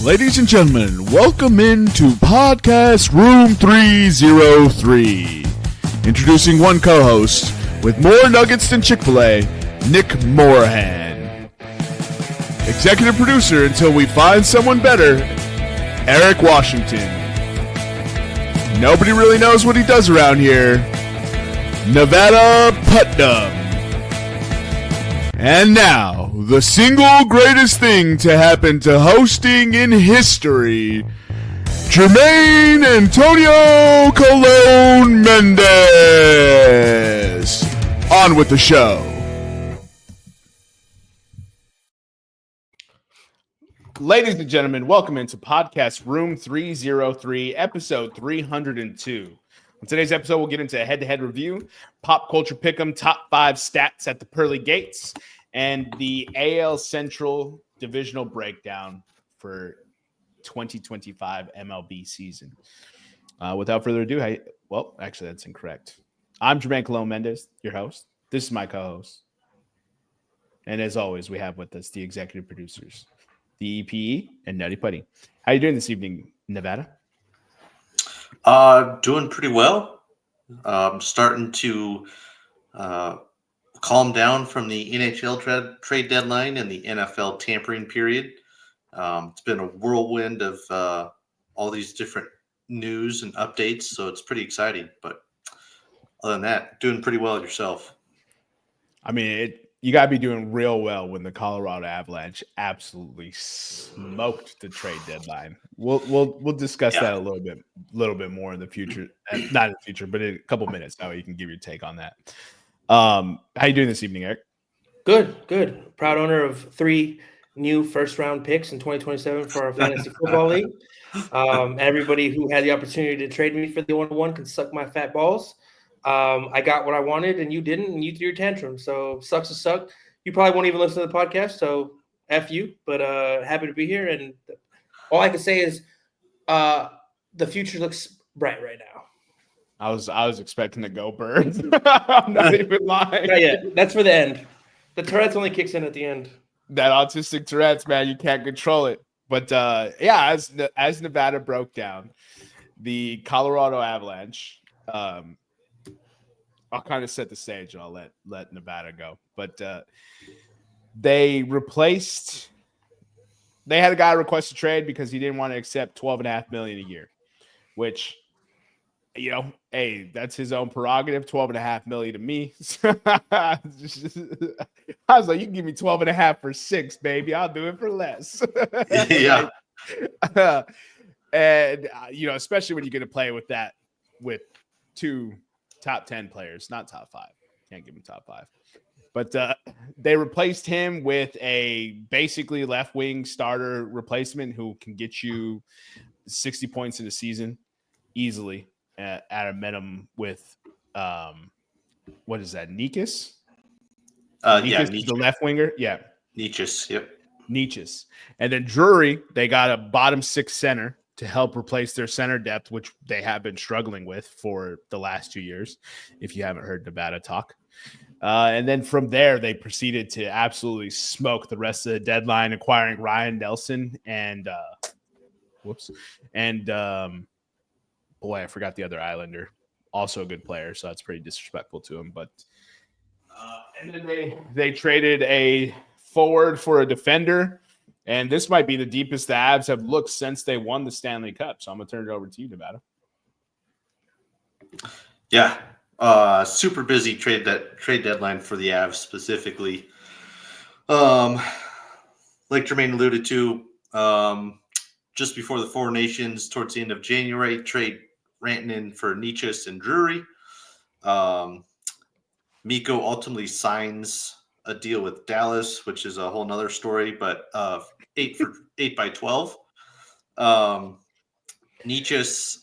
Ladies and gentlemen, welcome into Podcast Room 303. Introducing one co-host with more nuggets than Chick-fil-A, Nick Morahan. Executive producer until we find someone better, Eric Washington. Nobody really knows what he does around here, Nevada Putnam. And now, the single greatest thing to happen to hosting in history, Jermaine Antonio Colon Mendez. On with the show. Ladies and gentlemen, welcome into Podcast Room 303, episode 302. On today's episode, we'll get into a head-to-head review, pop culture pick'em, top 5 stats at the Pearly Gates, and the AL Central divisional breakdown for 2025 MLB season. Without further ado, actually, that's incorrect. I'm Jermaine Colon Mendez, your host. This is my co-host. And as always, we have with us the executive producers, the EPE, and Nutty Putty. How are you doing this evening, Nevada? Doing pretty well. Starting to calm down from the NHL trade deadline and the NFL tampering period. It's been a whirlwind of all these different news and updates, so it's pretty exciting. But other than that, doing pretty well yourself. I mean, you got to be doing real well when the Colorado Avalanche absolutely smoked the trade deadline. We'll discuss that a little bit more in the future. Not in the future, but in a couple minutes. Now you can give your take on that. How you doing this evening, Eric? Good. Proud owner of 3 new first-round picks in 2027 for our fantasy football league. Everybody who had the opportunity to trade me for the 1-1 can suck my fat balls. I got what I wanted, and you didn't, and you threw your tantrum. So sucks to suck. You probably won't even listen to the podcast, so F you. But happy to be here, and all I can say is the future looks bright right now. I was expecting to go Birds. I'm not even lying. Not yet. That's for the end. The Tourette's only kicks in at the end. That autistic Tourette's, man, you can't control it. But as Nevada broke down, the Colorado Avalanche. I'll kind of set the stage and I'll let Nevada go. But they had a guy request a trade because he didn't want to accept $12.5 million a year, which, hey, that's his own prerogative. $12.5 million to me. I was like, you can give me 12.5 for 6, baby. I'll do it for less. Yeah. And especially when you're going to play with 2 top 10 players, not top 5. Can't give him top 5. But they replaced him with a basically left wing starter replacement who can get you 60 points in a season easily at a minimum with what is that? Nikas? Nikas, the left winger. Yeah. Nikas, yep. Nikas. And then Drury, they got a bottom 6 center to help replace their center depth, which they have been struggling with for the last 2 years, if you haven't heard Nevada talk. And then from there, they proceeded to absolutely smoke the rest of the deadline, acquiring Ryan Nelson and I forgot the other Islander, also a good player, so that's pretty disrespectful to him. But and then they traded a forward for a defender. And this might be the deepest the Avs have looked since they won the Stanley Cup. So I'm going to turn it over to you, Nevada. Yeah. Super busy trade deadline for the Avs specifically. Like Jermaine alluded to, just before the Four Nations, towards the end of January, trade Rantanen for Nikas and Drury. Mikko ultimately signs a deal with Dallas, which is a whole nother story, but 8 by 12. Nikas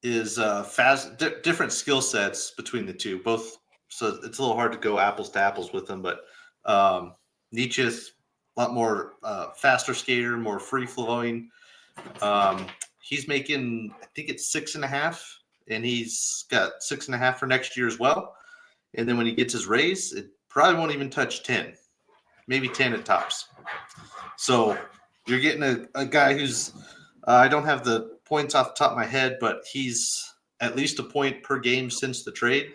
is fast, different skill sets between the two, both. So it's a little hard to go apples to apples with them, but Nikas a lot more faster skater, more free flowing. He's making, I think it's 6.5, and he's got 6.5 for next year as well. And then when he gets his raise, it probably won't even touch 10, maybe 10 at tops. So you're getting a guy who's I don't have the points off the top of my head, but he's at least a point per game since the trade.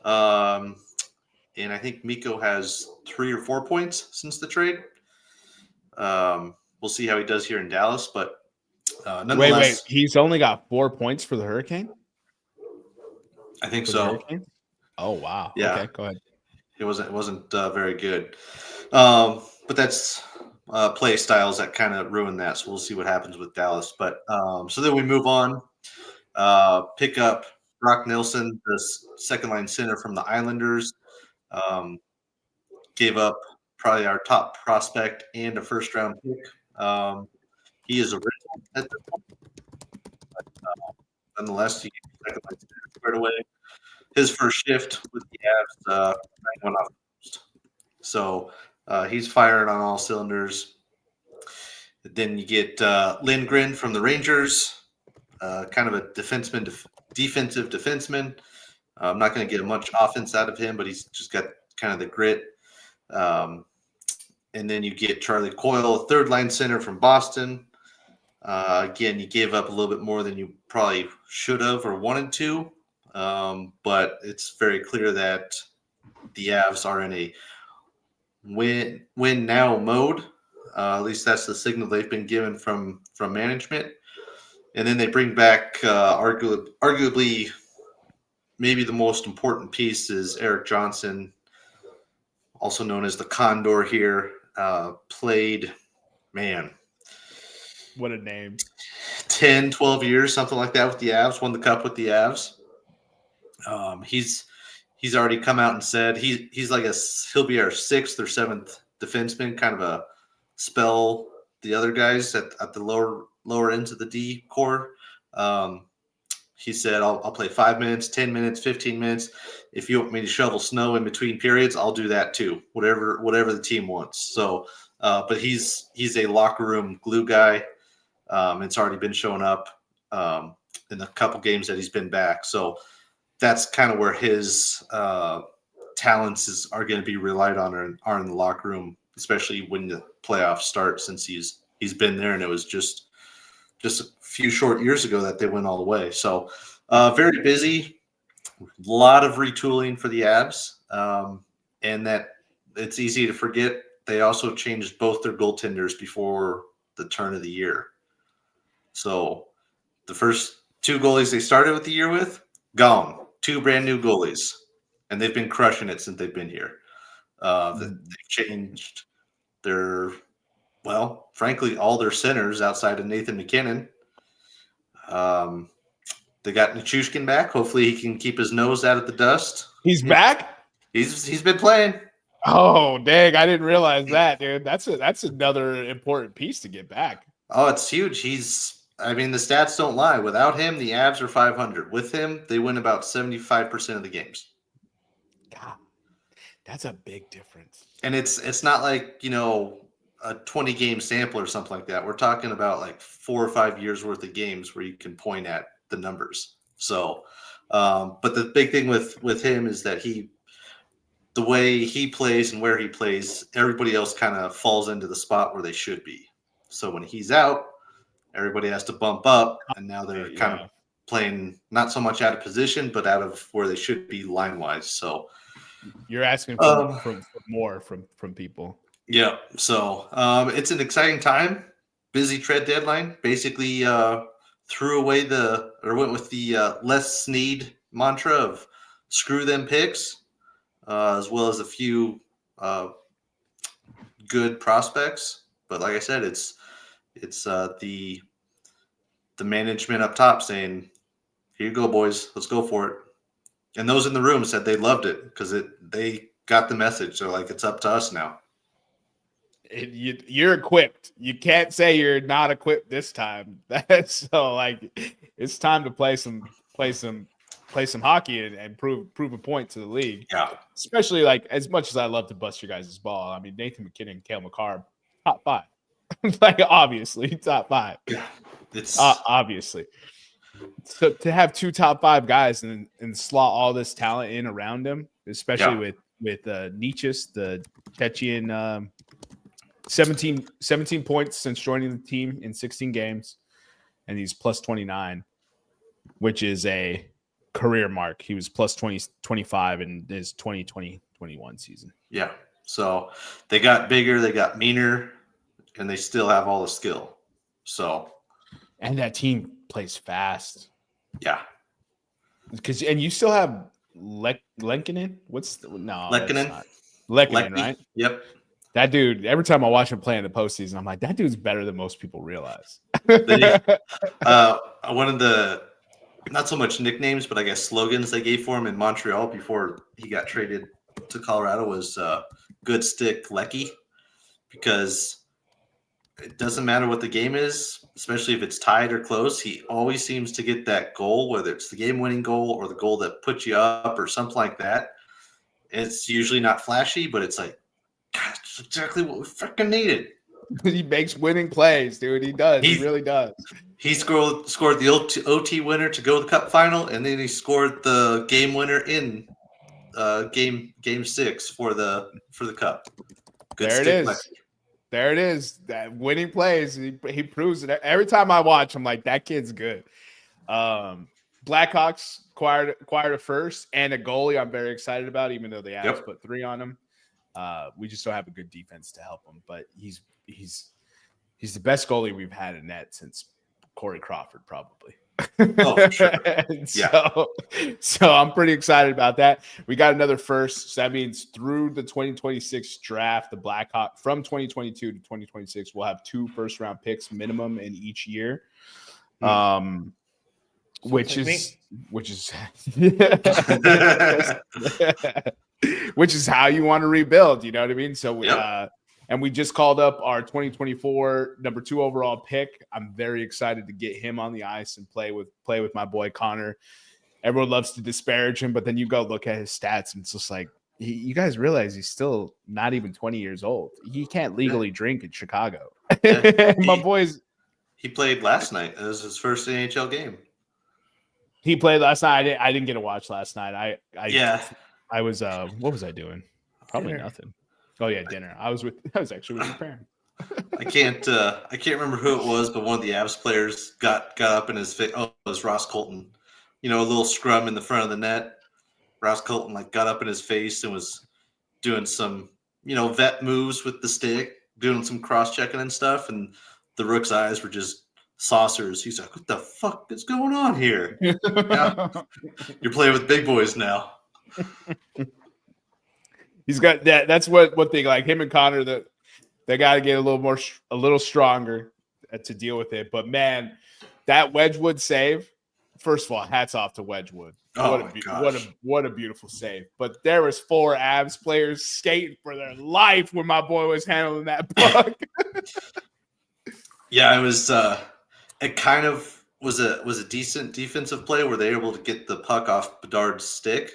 And I think Miko has 3 or 4 points since the trade. We'll see how he does here in Dallas, but nonetheless, Wait, he's only got 4 points for the Hurricane? I think For the so. Hurricane? Oh wow. Yeah. Okay, go ahead. It wasn't very good, but that's play styles that kind of ruin that. So we'll see what happens with Dallas. But so then we move on. Pick up Brock Nelson, the second line center from the Islanders. Gave up probably our top prospect and a first round pick. He is a rental at this point, but nonetheless, he gave the second line center squared away. His first shift with the Avs went off. So he's firing on all cylinders. Then you get Lindgren from the Rangers, kind of a defensive defenseman. I'm not going to get much offense out of him, but he's just got kind of the grit. And then you get Charlie Coyle, a third line center from Boston. Again, you gave up a little bit more than you probably should have or wanted to. But it's very clear that the Avs are in a win now mode. At least that's the signal they've been given from management. And then they bring back arguably maybe the most important piece is Eric Johnson, also known as the Condor here. Played, man, What a name. 10, 12 years, something like that with the Avs, won the cup with the Avs. He's already come out and said he's like he'll be our 6th or 7th defenseman, kind of a spell the other guys at the lower ends of the D core. He said, I'll play 5 minutes, 10 minutes, 15 minutes. If you want me to shovel snow in between periods, I'll do that too. Whatever the team wants. So, but he's a locker room glue guy. It's already been showing up in the couple games that he's been back. So that's kind of where his talents are going to be relied on are in the locker room, especially when the playoffs start, since he's been there, and it was just a few short years ago that they went all the way. So very busy, a lot of retooling for the Avs, and that it's easy to forget. They also changed both their goaltenders before the turn of the year. So the first 2 goalies they started with the year with, gone. 2 brand new goalies, and they've been crushing it since they've been here. They've changed frankly, all their centers outside of Nathan McKinnon. They got Nichushkin back. Hopefully he can keep his nose out of the dust. He's back? He's been playing. Oh, dang. I didn't realize that, dude. That's another important piece to get back. Oh, it's huge. The stats don't lie. Without him, the Avs are 500. With him, they win about 75% of the games. God, that's a big difference. And it's not like, a 20-game sample or something like that. We're talking about like 4 or 5 years worth of games where you can point at the numbers. So, but the big thing with him is that the way he plays and where he plays, everybody else kind of falls into the spot where they should be. So when he's out, everybody has to bump up, and now they're kind of playing not so much out of position, but out of where they should be line-wise. So you're asking for more from people. Yeah. So it's an exciting time. Busy trade deadline. Basically went with the Les Snead mantra of screw them picks, as well as a few good prospects. But like I said, it's the management up top saying, "Here you go, boys. Let's go for it." And those in the room said they loved it because they got the message. They're like, "It's up to us now." You're equipped. You can't say you're not equipped this time. That's so it's time to play some hockey and prove a point to the league. Yeah. Especially as much as I love to bust your guys' ball. I mean, Nathan McKinnon, Cale Makar, top 5. Obviously top 5. Yeah. It's obviously. So to have 2 top 5 guys and slot all this talent in around him, especially with Nietzsche, the Chechen 17 points since joining the team in 16 games, and he's plus 29, which is a career mark. He was plus 25 in his 2020-21 season. Yeah. So they got bigger, they got meaner, and they still have all the skill. So, and that team plays fast. Yeah. And you still have Lekkinen? Lekkinen, right? Yep. That dude, every time I watch him play in the postseason, I'm like, that dude's better than most people realize. One of the, not so much nicknames, but I guess slogans they gave for him in Montreal before he got traded to Colorado was good stick Lecky, because it doesn't matter what the game is, especially if it's tied or close. He always seems to get that goal, whether it's the game-winning goal or the goal that puts you up or something like that. It's usually not flashy, but it's like, God, that's exactly what we freaking needed. He makes winning plays, dude. He does. He really does. He scored the OT winner to go to the Cup final, and then he scored the game winner in game 6 for the Cup. Good there it is. Play. There it is. That winning plays. He proves it every time I watch. I'm like, that kid's good. Blackhawks acquired a first and a goalie. I'm very excited about, even though the Avs put 3 on him. We just don't have a good defense to help him, but he's the best goalie we've had in net since Corey Crawford, probably. Oh, sure. So I'm pretty excited about that. We got another first. So that means through the 2026 draft, the Blackhawks from 2022 to 2026 will have 2 first-round picks minimum in each year. Which is which is how you want to rebuild, you know what I mean? So and we just called up our 2024 number 2 overall pick. I'm very excited to get him on the ice and play with my boy Connor. Everyone loves to disparage him, but then you go look at his stats and it's just like, you guys realize he's still not even 20 years old. He can't legally drink in Chicago. My boys. He played last night. It was his first NHL game. He played last night. I didn't get to watch last night. I was what was I doing? Probably nothing. Oh yeah, dinner. I was actually with your parents. I can't remember who it was, but one of the Avs players got up in his face. Oh, it was Ross Colton. A little scrum in the front of the net. Ross Colton got up in his face and was doing some, vet moves with the stick, doing some cross-checking and stuff, and the Rook's eyes were just saucers. He's like, what the fuck is going on here? You're playing with big boys now. He's got that. That's what they like. Him and Connor, they got to get a little stronger to deal with it. But man, that Wedgwood save. First of all, hats off to Wedgwood. What a beautiful save. But there was 4 Avs players skating for their life when my boy was handling that puck. Yeah, it was. It kind of was a decent defensive play where they were able to get the puck off Bedard's stick,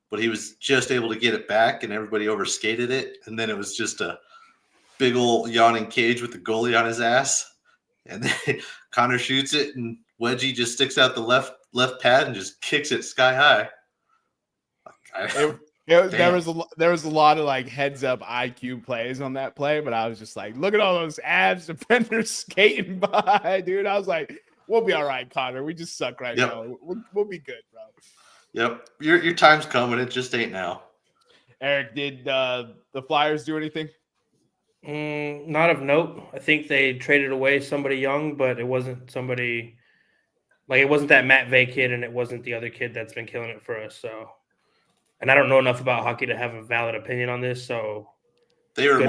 but he was just able to get it back, and everybody overskated it, and then it was just a big old yawning cage with the goalie on his ass, and then Connor shoots it, and Wedgie just sticks out the left pad and just kicks it sky high. There was a lot of heads up IQ plays on that play, but I was just like, look at all those Avs defenders skating by, dude. I was like, we'll be all right, Connor. We just suck right now. We'll be good, bro. Yep, your time's coming. It just ain't now. Eric, did the Flyers do anything? Not of note. I think they traded away somebody young, but it wasn't somebody it wasn't that Matt Vey kid, and it wasn't the other kid that's been killing it for us. So. And I don't know enough about hockey to have a valid opinion on this, so they were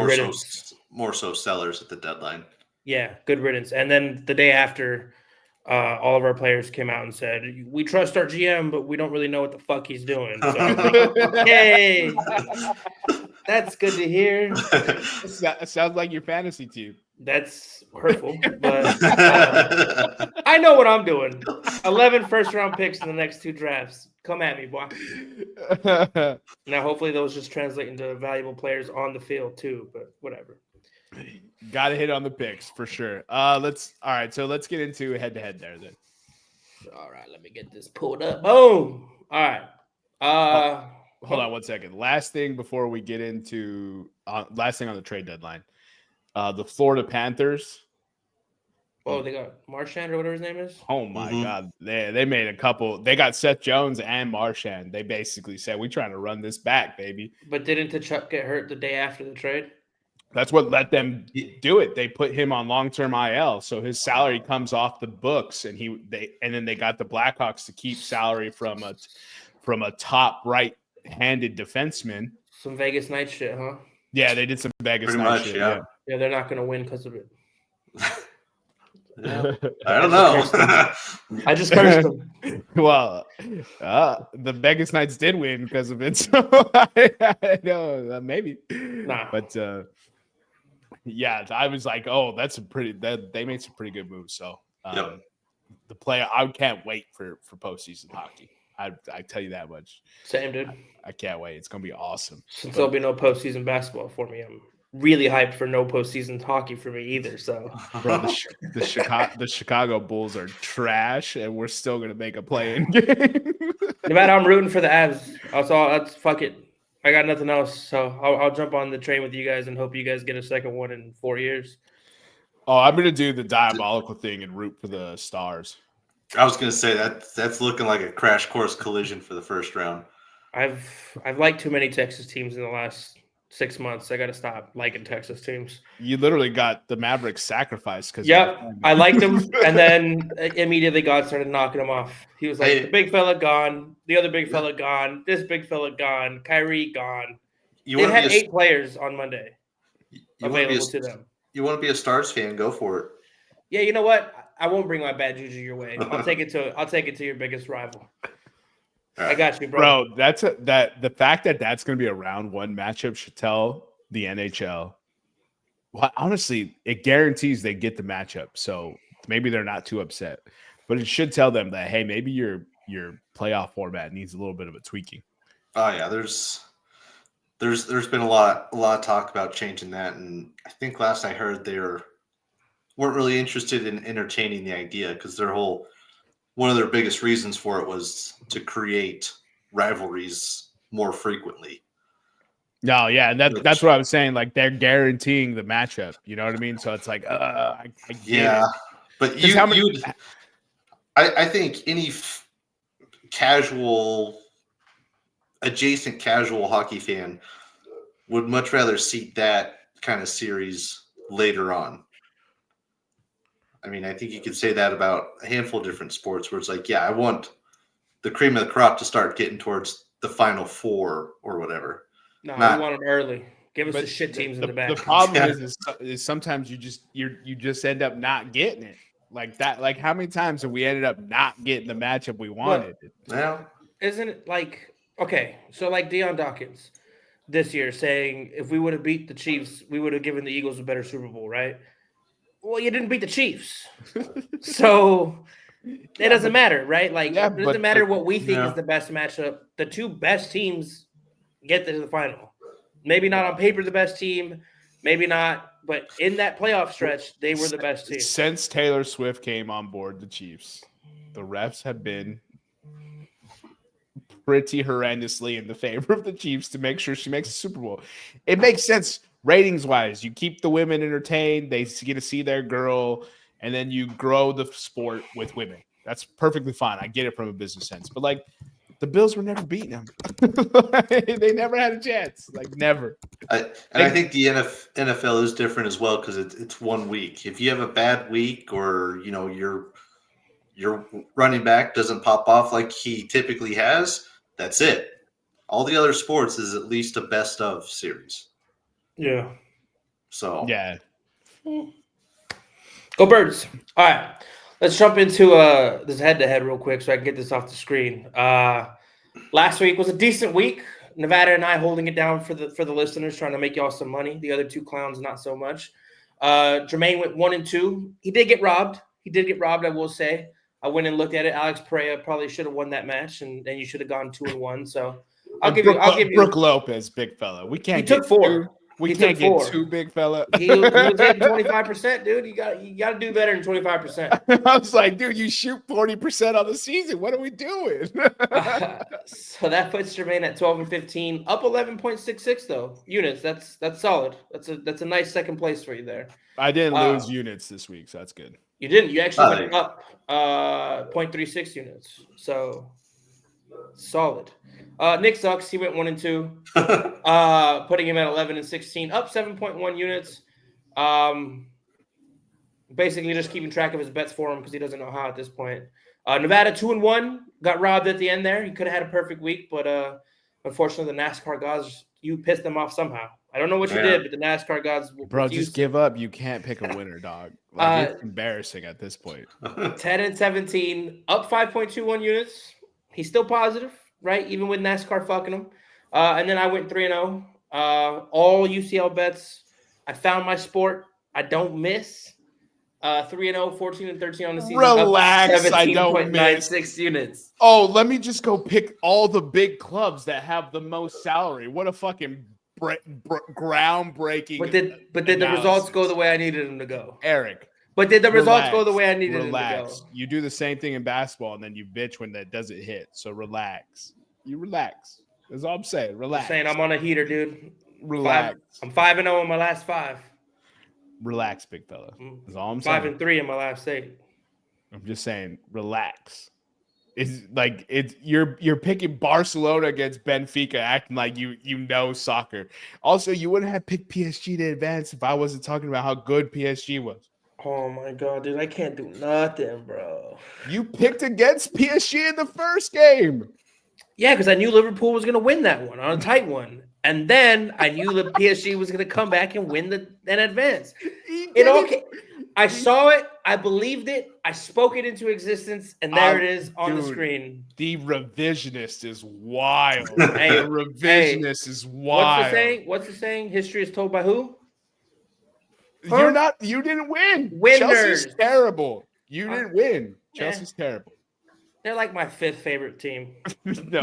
more so sellers at the deadline. Yeah, good riddance. And then the day after, all of our players came out and said, "We trust our GM, but we don't really know what the fuck he's doing." So I was like, "Yay, that's good to hear." That sounds like your fantasy team. That's hurtful, but I know what I'm doing. 11 first-round picks in the next 2 drafts. Come at me, boy. Now, hopefully those just translate into valuable players on the field too, but whatever. Got to hit on the picks for sure. Let's get into head-to-head there then. All right, let me get this pulled up. Boom. All right. Hold on one second. Last thing before we get into last thing on the trade deadline. The Florida Panthers. Oh, they got Marchand or whatever his name is. Oh my God. They made a couple. They got Seth Jones and Marchand. They basically said, we're trying to run this back, baby. But didn't Tkachuk get hurt the day after the trade? That's what let them do it. They put him on long-term IL, so his salary comes off the books, and then they got the Blackhawks to keep salary from a top right-handed defenseman. Some Vegas night shit, huh? Yeah, they did some Vegas Pretty night much, shit. yeah. Yeah, they're not going to win because of it. Yeah. I don't know. I just cursed them. Well, the Vegas Knights did win because of it, so I know maybe. Nah. But yeah, I was like, oh, they made some pretty good moves. So I can't wait for postseason hockey. I tell you that much. Same, dude. I can't wait. It's gonna be awesome. Since there'll be no postseason basketball for me, I'm really hyped for no postseason hockey for me either. So, bro, the Chicago Bulls are trash, and we're still gonna make a play-in game. No matter, I'm rooting for the Avs. That's fuck it. I got nothing else, so I'll jump on the train with you guys and hope you guys get a second one in 4 years. Oh, I'm gonna do the diabolical thing and root for the Stars. I was gonna say that's looking like a crash course collision for the first round. I've liked too many Texas teams in the last 6 months. I got to stop liking Texas teams. You literally got the Mavericks sacrificed because I liked them, and then immediately God started knocking them off. He was like, the big fella gone, the other big fella gone, this big fella gone, Kyrie gone. They had 8 players on Monday available to them. You want to be a Stars fan? Go for it. Yeah, you know what? I won't bring my bad juju your way. I'll take it to your biggest rival. Right. I got you, bro. The fact that that's going to be a round 1 matchup should tell the NHL. Well, honestly, it guarantees they get the matchup, so maybe they're not too upset. But it should tell them that, hey, maybe your playoff format needs a little bit of a tweaking. Oh yeah, there's been a lot of talk about changing that, and I think last I heard they weren't really interested in entertaining the idea because one of their biggest reasons for it was to create rivalries more frequently. No, yeah, that's what I was saying. Like they're guaranteeing the matchup. You know what I mean? So it's like, I get it. But I think any adjacent casual hockey fan would much rather see that kind of series later on. I mean, I think you could say that about a handful of different sports where it's like, yeah, I want the cream of the crop to start getting towards the Final Four or whatever. No, we want them early. Give us the shit teams in the back. The problem is sometimes you just end up not getting it like that. Like how many times have we ended up not getting the matchup we wanted? Well, isn't it like okay? So like Deion Dawkins this year saying if we would have beat the Chiefs, we would have given the Eagles a better Super Bowl, right? Well, you didn't beat the Chiefs, so it doesn't matter, right? Like it doesn't matter what we think is the best matchup. The 2 best teams get to the final. Maybe not on paper the best team, maybe not, but in that playoff stretch, they were the best team. Since Taylor Swift came on board the Chiefs, the refs have been pretty horrendously in the favor of the Chiefs to make sure she makes a Super Bowl. It makes sense. Ratings wise, you keep the women entertained. They get to see their girl, and then you grow the sport with women. That's perfectly fine. I get it from a business sense, but like the Bills were never beating them. They never had a chance. Like never. I think the NFL is different as well because it's 1 week. If you have a bad week, or your running back doesn't pop off like he typically has, that's it. All the other sports is at least a best of series. Yeah. So yeah. Go Birds. All right. Let's jump into this head-to-head real quick so I can get this off the screen. Last week was a decent week. Nevada and I holding it down for the listeners, trying to make y'all some money. The other 2 clowns, not so much. Jermaine went 1-2. He did get robbed. I will say. I went and looked at it. Alex Pereira probably should have won that match, and you should have gone 2-1. So I'll give you Brooke Lopez, big fella. We can't. He took 4. We He can't took get 4. too big, fella. He was hitting 25%, dude. You got to do better than 25%. I was like, dude, you shoot 40% on the season. What are we doing? So that puts Jermaine at 12 and 15, up 11.66 though units. That's solid. That's a nice second place for you there. I didn't lose units this week, so that's good. You didn't. You actually went up 0.36 units. So solid. Nick sucks. He went 1 and 2, putting him at 11 and 16, up 7.1 units. Basically just keeping track of his bets for him because he doesn't know how at this point. Nevada 2 and 1, got robbed at the end there. He could have had a perfect week, but unfortunately the NASCAR gods, you pissed them off somehow. I don't know what you did, but the NASCAR gods will Bro, just give up. You can't pick a winner, dog. Like, it's embarrassing at this point. 10 and 17, up 5.21 units. He's still positive, right? Even with NASCAR fucking him. And then I went 3 and 0. All UCL bets. I found my sport. I don't miss. 3 and 0, 14 and 13 on the season. Relax, I don't miss. 17.96 units. Oh, let me just go pick all the big clubs that have the most salary. What a fucking groundbreaking. But did the results go the way I needed them to go? Eric. But did the results go the way I needed them to go? You do the same thing in basketball, and then you bitch when that doesn't hit. So relax. You relax. That's all I'm saying. Relax. I'm saying I'm on a heater, dude. Relax. I'm 5 and 0 in my last 5. Relax, big fella. That's all I'm saying. 5 and 3 in my last 8. I'm just saying, relax. You're picking Barcelona against Benfica, acting like you know soccer. Also, you wouldn't have picked PSG to advance if I wasn't talking about how good PSG was. Oh my god, dude, I can't do nothing, bro. You picked against PSG in the first game. Yeah, because I knew Liverpool was going to win that one on a tight one. And then I knew that PSG was going to come back and win and advance. I saw it. I believed it. I spoke it into existence. And there it is on the screen. The revisionist is wild. Hey, the revisionist is wild. What's the saying? History is told by who? Huh? You didn't win. Winners. Chelsea's terrible. You didn't win. Chelsea's terrible. They're like my 5th favorite team. No,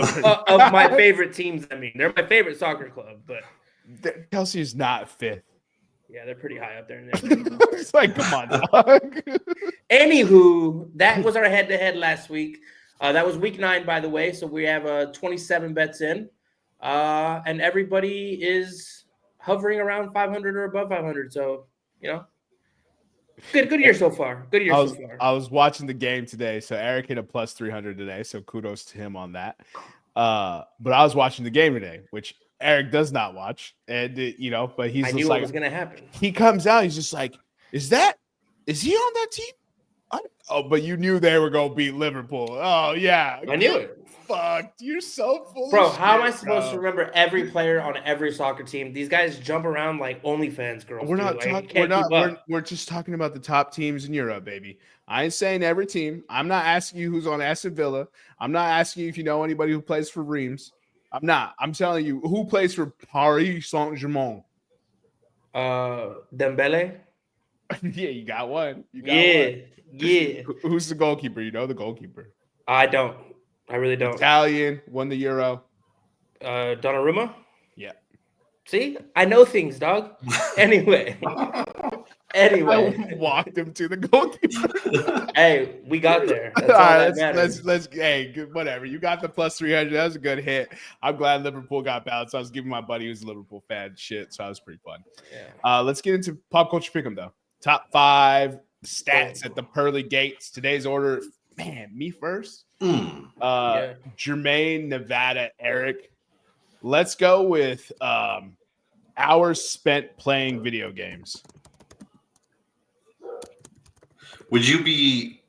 of my favorite teams. I mean, they're my favorite soccer club, but Chelsea is not 5th. Yeah, they're pretty high up there. It's like, come on, dog. Anywho, that was our head-to-head last week. That was week 9, by the way. So we have 27 bets in, and everybody is hovering around 500 or above 500. So good year so far. I was watching the game today, so Eric hit a plus 300 today, so kudos to him on that. But I was watching the game today, which Eric does not watch, and but he's I just knew like, what was gonna happen. He comes out, he's just like, is he on that team? But you knew they were gonna beat Liverpool. Oh yeah, I knew it. Fuck, you're so full Bro, of shit, how am I supposed to remember every player on every soccer team? These guys jump around like OnlyFans girls. We're not talking. We're just talking about the top teams in Europe, baby. I ain't saying every team. I'm not asking you who's on Aston Villa. I'm not asking you if you know anybody who plays for Reims. I'm not. I'm telling you who plays for Paris Saint-Germain. Dembele. Yeah, you got one. Yeah. Who's the goalkeeper? You know the goalkeeper. I don't. I really don't. Italian, won the Euro. Donnarumma? Yeah. See? I know things, dog. Anyway. I walked him to the goalkeeper. Hey, we got there. That's all right, let's hey, whatever. You got the plus 300. That was a good hit. I'm glad Liverpool got bounced. I was giving my buddy who's a Liverpool fan shit, so that was pretty fun. Yeah. Let's get into pop culture pick'em though. Top 5 stats at the Pearly Gates. Today's order, man, me first. Jermaine, Nevada, Eric. Let's go with hours spent playing video games. Would you be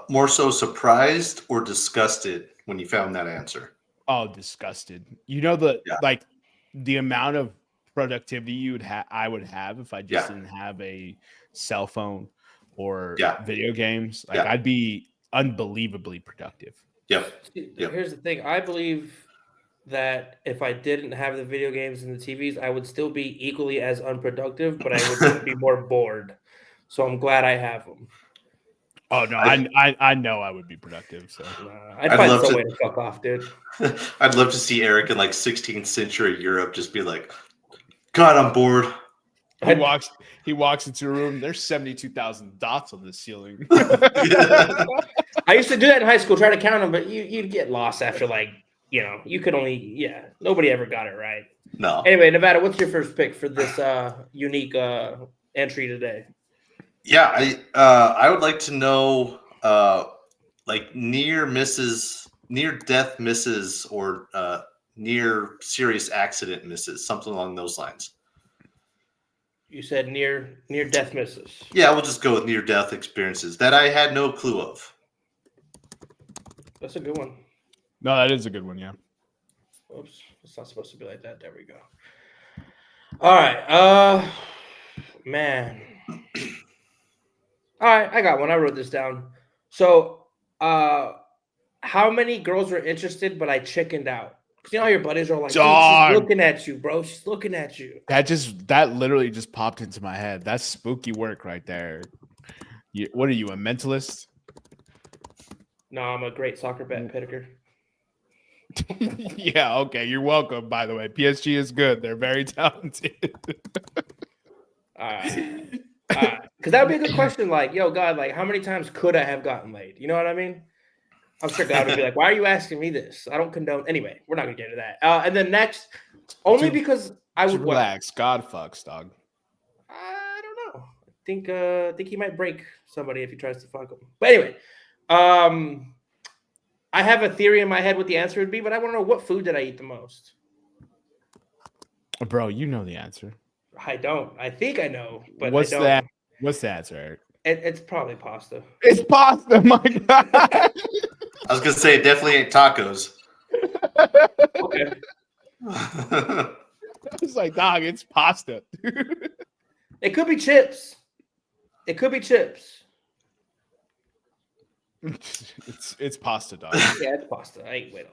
more so surprised or disgusted when you found that answer? Oh, disgusted. You know the amount of productivity I would have if I just didn't have a cell phone or video games. Like I'd be unbelievably productive. Yep. Here's the thing. I believe that if I didn't have the video games and the TVs, I would still be equally as unproductive, but I would be more bored. So I'm glad I have them. Oh no, I know I would be productive. So I'd find some way to fuck off, dude. I'd love to see Eric in like 16th century Europe just be like, God, I'm bored. He walks into a room. There's 72,000 dots on the ceiling. I used to do that in high school, try to count them, but you'd get lost after you could only nobody ever got it right. No. Anyway, Nevada, what's your first pick for this unique entry today? Yeah, I would like to know like near death misses or near serious accident misses, something along those lines. You said near death misses. Yeah, we'll just go with near death experiences that I had no clue of. That's a good one. No, that is a good one. Yeah. Oops, it's not supposed to be like that. There we go. All right. Man. All right, I got one. I wrote this down. So, how many girls were interested, but I chickened out? Because you know how your buddies are like, dude, she's looking at you, bro. She's looking at you. That literally just popped into my head. That's spooky work right there. What are you, a mentalist? No, I'm a great soccer bet picker. Yeah, okay. You're welcome, by the way. PSG is good. They're very talented. Because that would be a good question. Like, yo, God, like, how many times could I have gotten laid? You know what I mean? I'm sure God would be like, why are you asking me this? I don't condone. Anyway, we're not going to get into that. And then next, only because I would relax. God fucks, dog. I don't know. I think he might break somebody if he tries to fuck him. But anyway, I have a theory in my head what the answer would be, but I want to know, what food did I eat the most? Bro, you know the answer. I don't. I think I know, but what's I don't. that? What's the answer, Eric? It's probably pasta. It's pasta, my God. I was gonna say it definitely ain't tacos. Okay. I was like, dog, it's pasta. It could be chips. It could be chips. It's pasta, dog. Yeah, it's pasta. I eat way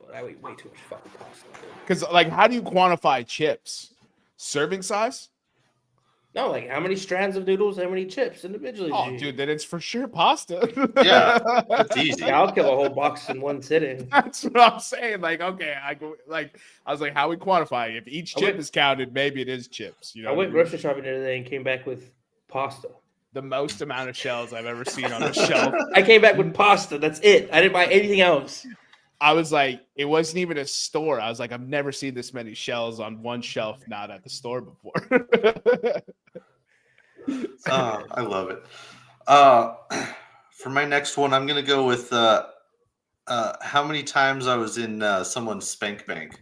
too much fucking pasta. Because, like, how do you quantify chips? Serving size? No, like how many strands of noodles, how many chips individually? Oh, dude, then it's for sure pasta. Yeah, that's easy. Yeah, I'll kill a whole box in one sitting. That's what I'm saying. Like, okay, I was like, how we quantify it? If each chip is counted, maybe it is chips. You know, I went grocery shopping today and came back with pasta. The most amount of shells I've ever seen on a shelf. I came back with pasta. That's it. I didn't buy anything else. I was like, it wasn't even a store. I was like, I've never seen this many shells on one shelf not at the store before. I love it. For my next one, I'm gonna go with how many times I was in someone's spank bank.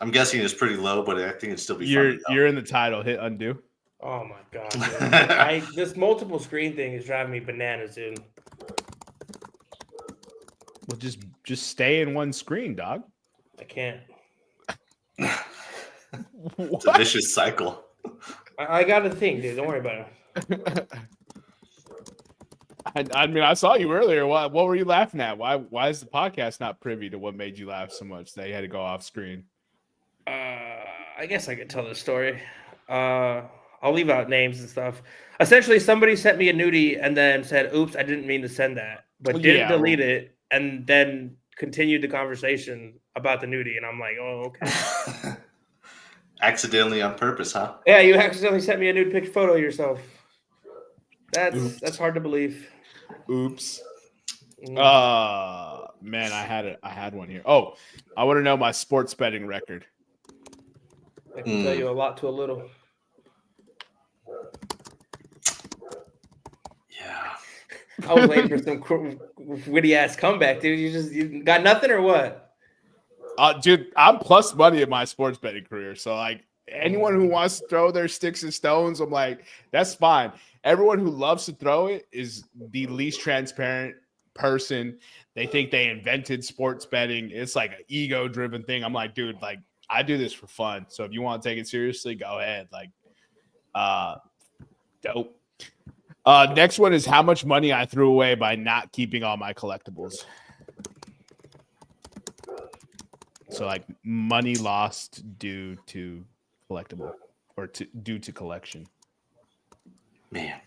I'm guessing it's pretty low, but I think it'd still be funny. You're in the title. Hit undo. Oh my God. This multiple screen thing is driving me bananas, dude. Well, just stay in one screen, dog. I can't. It's a vicious cycle. I got a thing, dude. Don't worry about it. I mean, I saw you earlier. What were you laughing at? Why is the podcast not privy to what made you laugh so much that you had to go off screen? I guess I could tell this story. I'll leave out names and stuff. Essentially, somebody sent me a nudie and then said, "Oops, I didn't mean to send that," but didn't delete it. And then continued the conversation about the nudie, and I'm like, "Oh, okay." Accidentally on purpose, huh? Yeah, you accidentally sent me a nude picture photo of yourself. That's hard to believe. Oops. Man, I had one here. Oh, I want to know my sports betting record. I can tell you a lot to a little. Yeah. I was waiting for some witty ass comeback, dude. You got nothing or what? Dude, I'm plus money in my sports betting career. So, like, anyone who wants to throw their sticks and stones, I'm like, that's fine. Everyone who loves to throw it is the least transparent person. They think they invented sports betting. It's like an ego-driven thing. I'm like, dude, like, I do this for fun. So if you want to take it seriously, go ahead. Like, dope. Next one is how much money I threw away by not keeping all my collectibles. So, like, money lost due to collectible or due to collection. Man,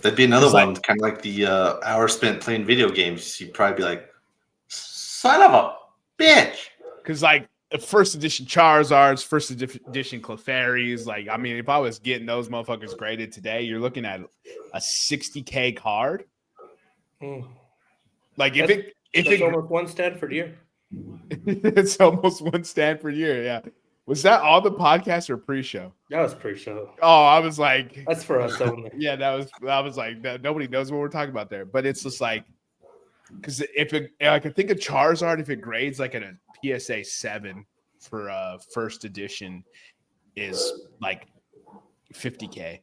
that'd be another one, kind of like the hour spent playing video games. You'd probably be like, "Son of a bitch!" Because, like, first edition Charizards, first edition Clefairies. Like, I mean, if I was getting those motherfuckers graded today, you're looking at a $60K card. Like, if it's almost one Stanford year. It's almost one Stanford year. Yeah. Was that all the podcast or pre-show? That was pre-show. Oh, I was like, that's for us only. Yeah, I was like, nobody knows what we're talking about there. But it's just like, because I think a Charizard, if it grades like at a PSA 7 for first edition, is like $50K.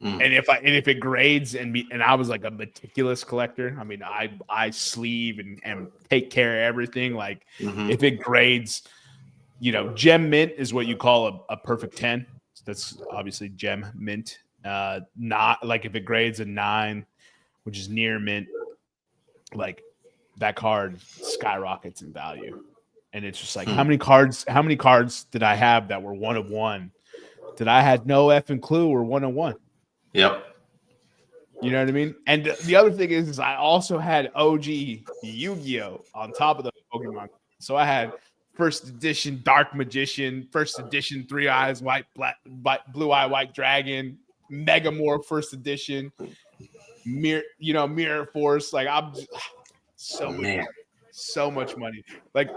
And if it grades and I was like a meticulous collector, I mean, I sleeve and take care of everything. Like, if it grades, gem mint is what you call a perfect 10. So that's obviously gem mint. Not like if it grades a 9, which is near mint, like that card skyrockets in value. And it's just like, how many cards did I have that were 1 of 1 that I had no effing clue were 1 of 1? Yep. You know what I mean? And the other thing is I also had OG Yu-Gi-Oh on top of the Pokemon. So I had first edition Dark Magician, first edition Three Eyes Blue Eye White Dragon, Megamorph first edition, Mirror Force. Like, I'm just, so much money. Like,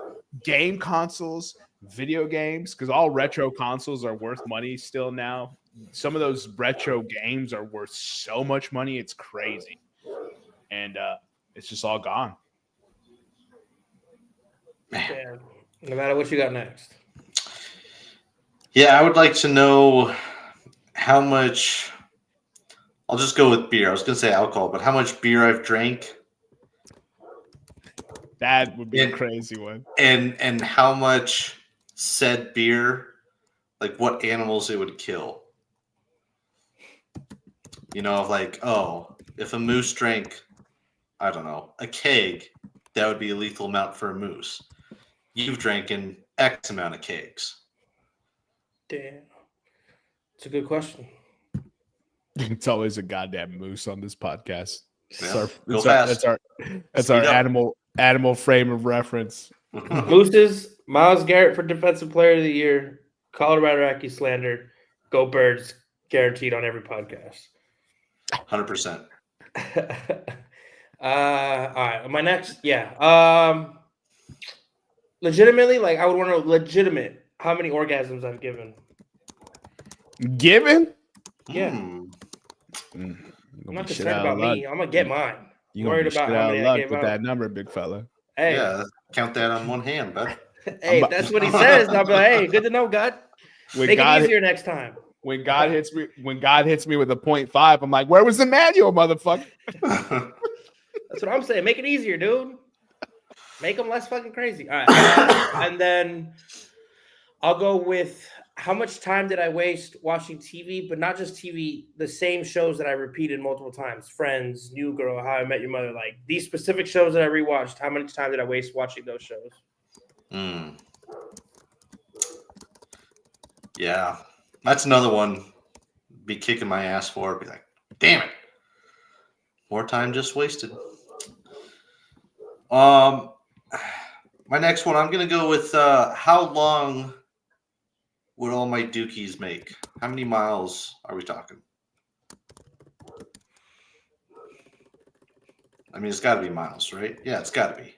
game consoles, video games, because all retro consoles are worth money still now. Some of those retro games are worth so much money, it's crazy. And it's just all gone. Yeah. Nevada, what you got next? Yeah, I would like to know how much. I'll just go with beer. I was going to say alcohol, but how much beer I've drank. That would be a crazy one. And how much said beer, like what animals it would kill. Like, if a moose drank, I don't know, a keg, that would be a lethal amount for a moose. You've drank in X amount of kegs. Damn. It's a good question. It's always a goddamn moose on this podcast. Yeah. That's our animal frame of reference. Mooses, Myles Garrett for Defensive Player of the Year, Colorado Rockies slander, go Birds, guaranteed on every podcast. 100%. All right, my next, legitimately, like, I would want to legitimate how many orgasms I've given. Given? Yeah. I'm not concerned about me. I'm gonna get mine. You worried about how many I gave out. That number, big fella. Hey, yeah, count that on one hand, bud. Hey, if that's what he says, I'll be like, hey, good to know, God. Make it easier next time. When God hits me with a 0.5, I'm like, where was the manual, motherfucker? That's what I'm saying. Make it easier, dude. Make them less fucking crazy. All right. And then I'll go with how much time did I waste watching TV, but not just TV, the same shows that I repeated multiple times. Friends, New Girl, How I Met Your Mother. Like, these specific shows that I rewatched, how much time did I waste watching those shows? Yeah. That's another one. Be kicking my ass for. Be like, damn it. More time just wasted. My next one, I'm going to go with how long would all my dookies make? How many miles are we talking? I mean, it's got to be miles, right? Yeah, it's got to be.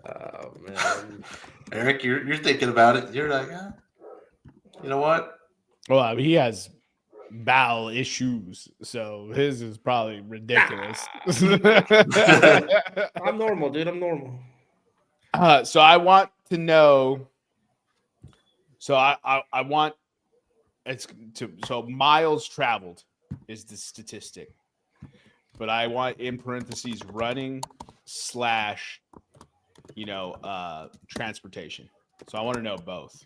Oh, man. Eric, you're thinking about it. You're like, you know what? Well, I mean, he has bowel issues, so his is probably ridiculous. I'm normal, dude. I'm normal. So I want to know. So I want so miles traveled is the statistic, but I want in parentheses running / transportation. So I want to know both.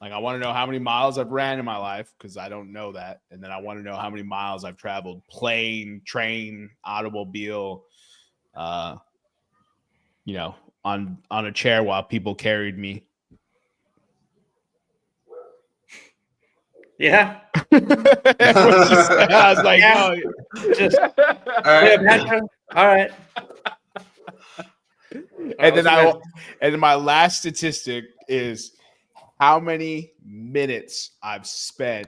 Like, I want to know how many miles I've ran in my life, because I don't know that. And then I want to know how many miles I've traveled, plane, train, automobile, on a chair while people carried me. Yeah. I was like, yeah. Just all right. And then my last statistic is how many minutes I've spent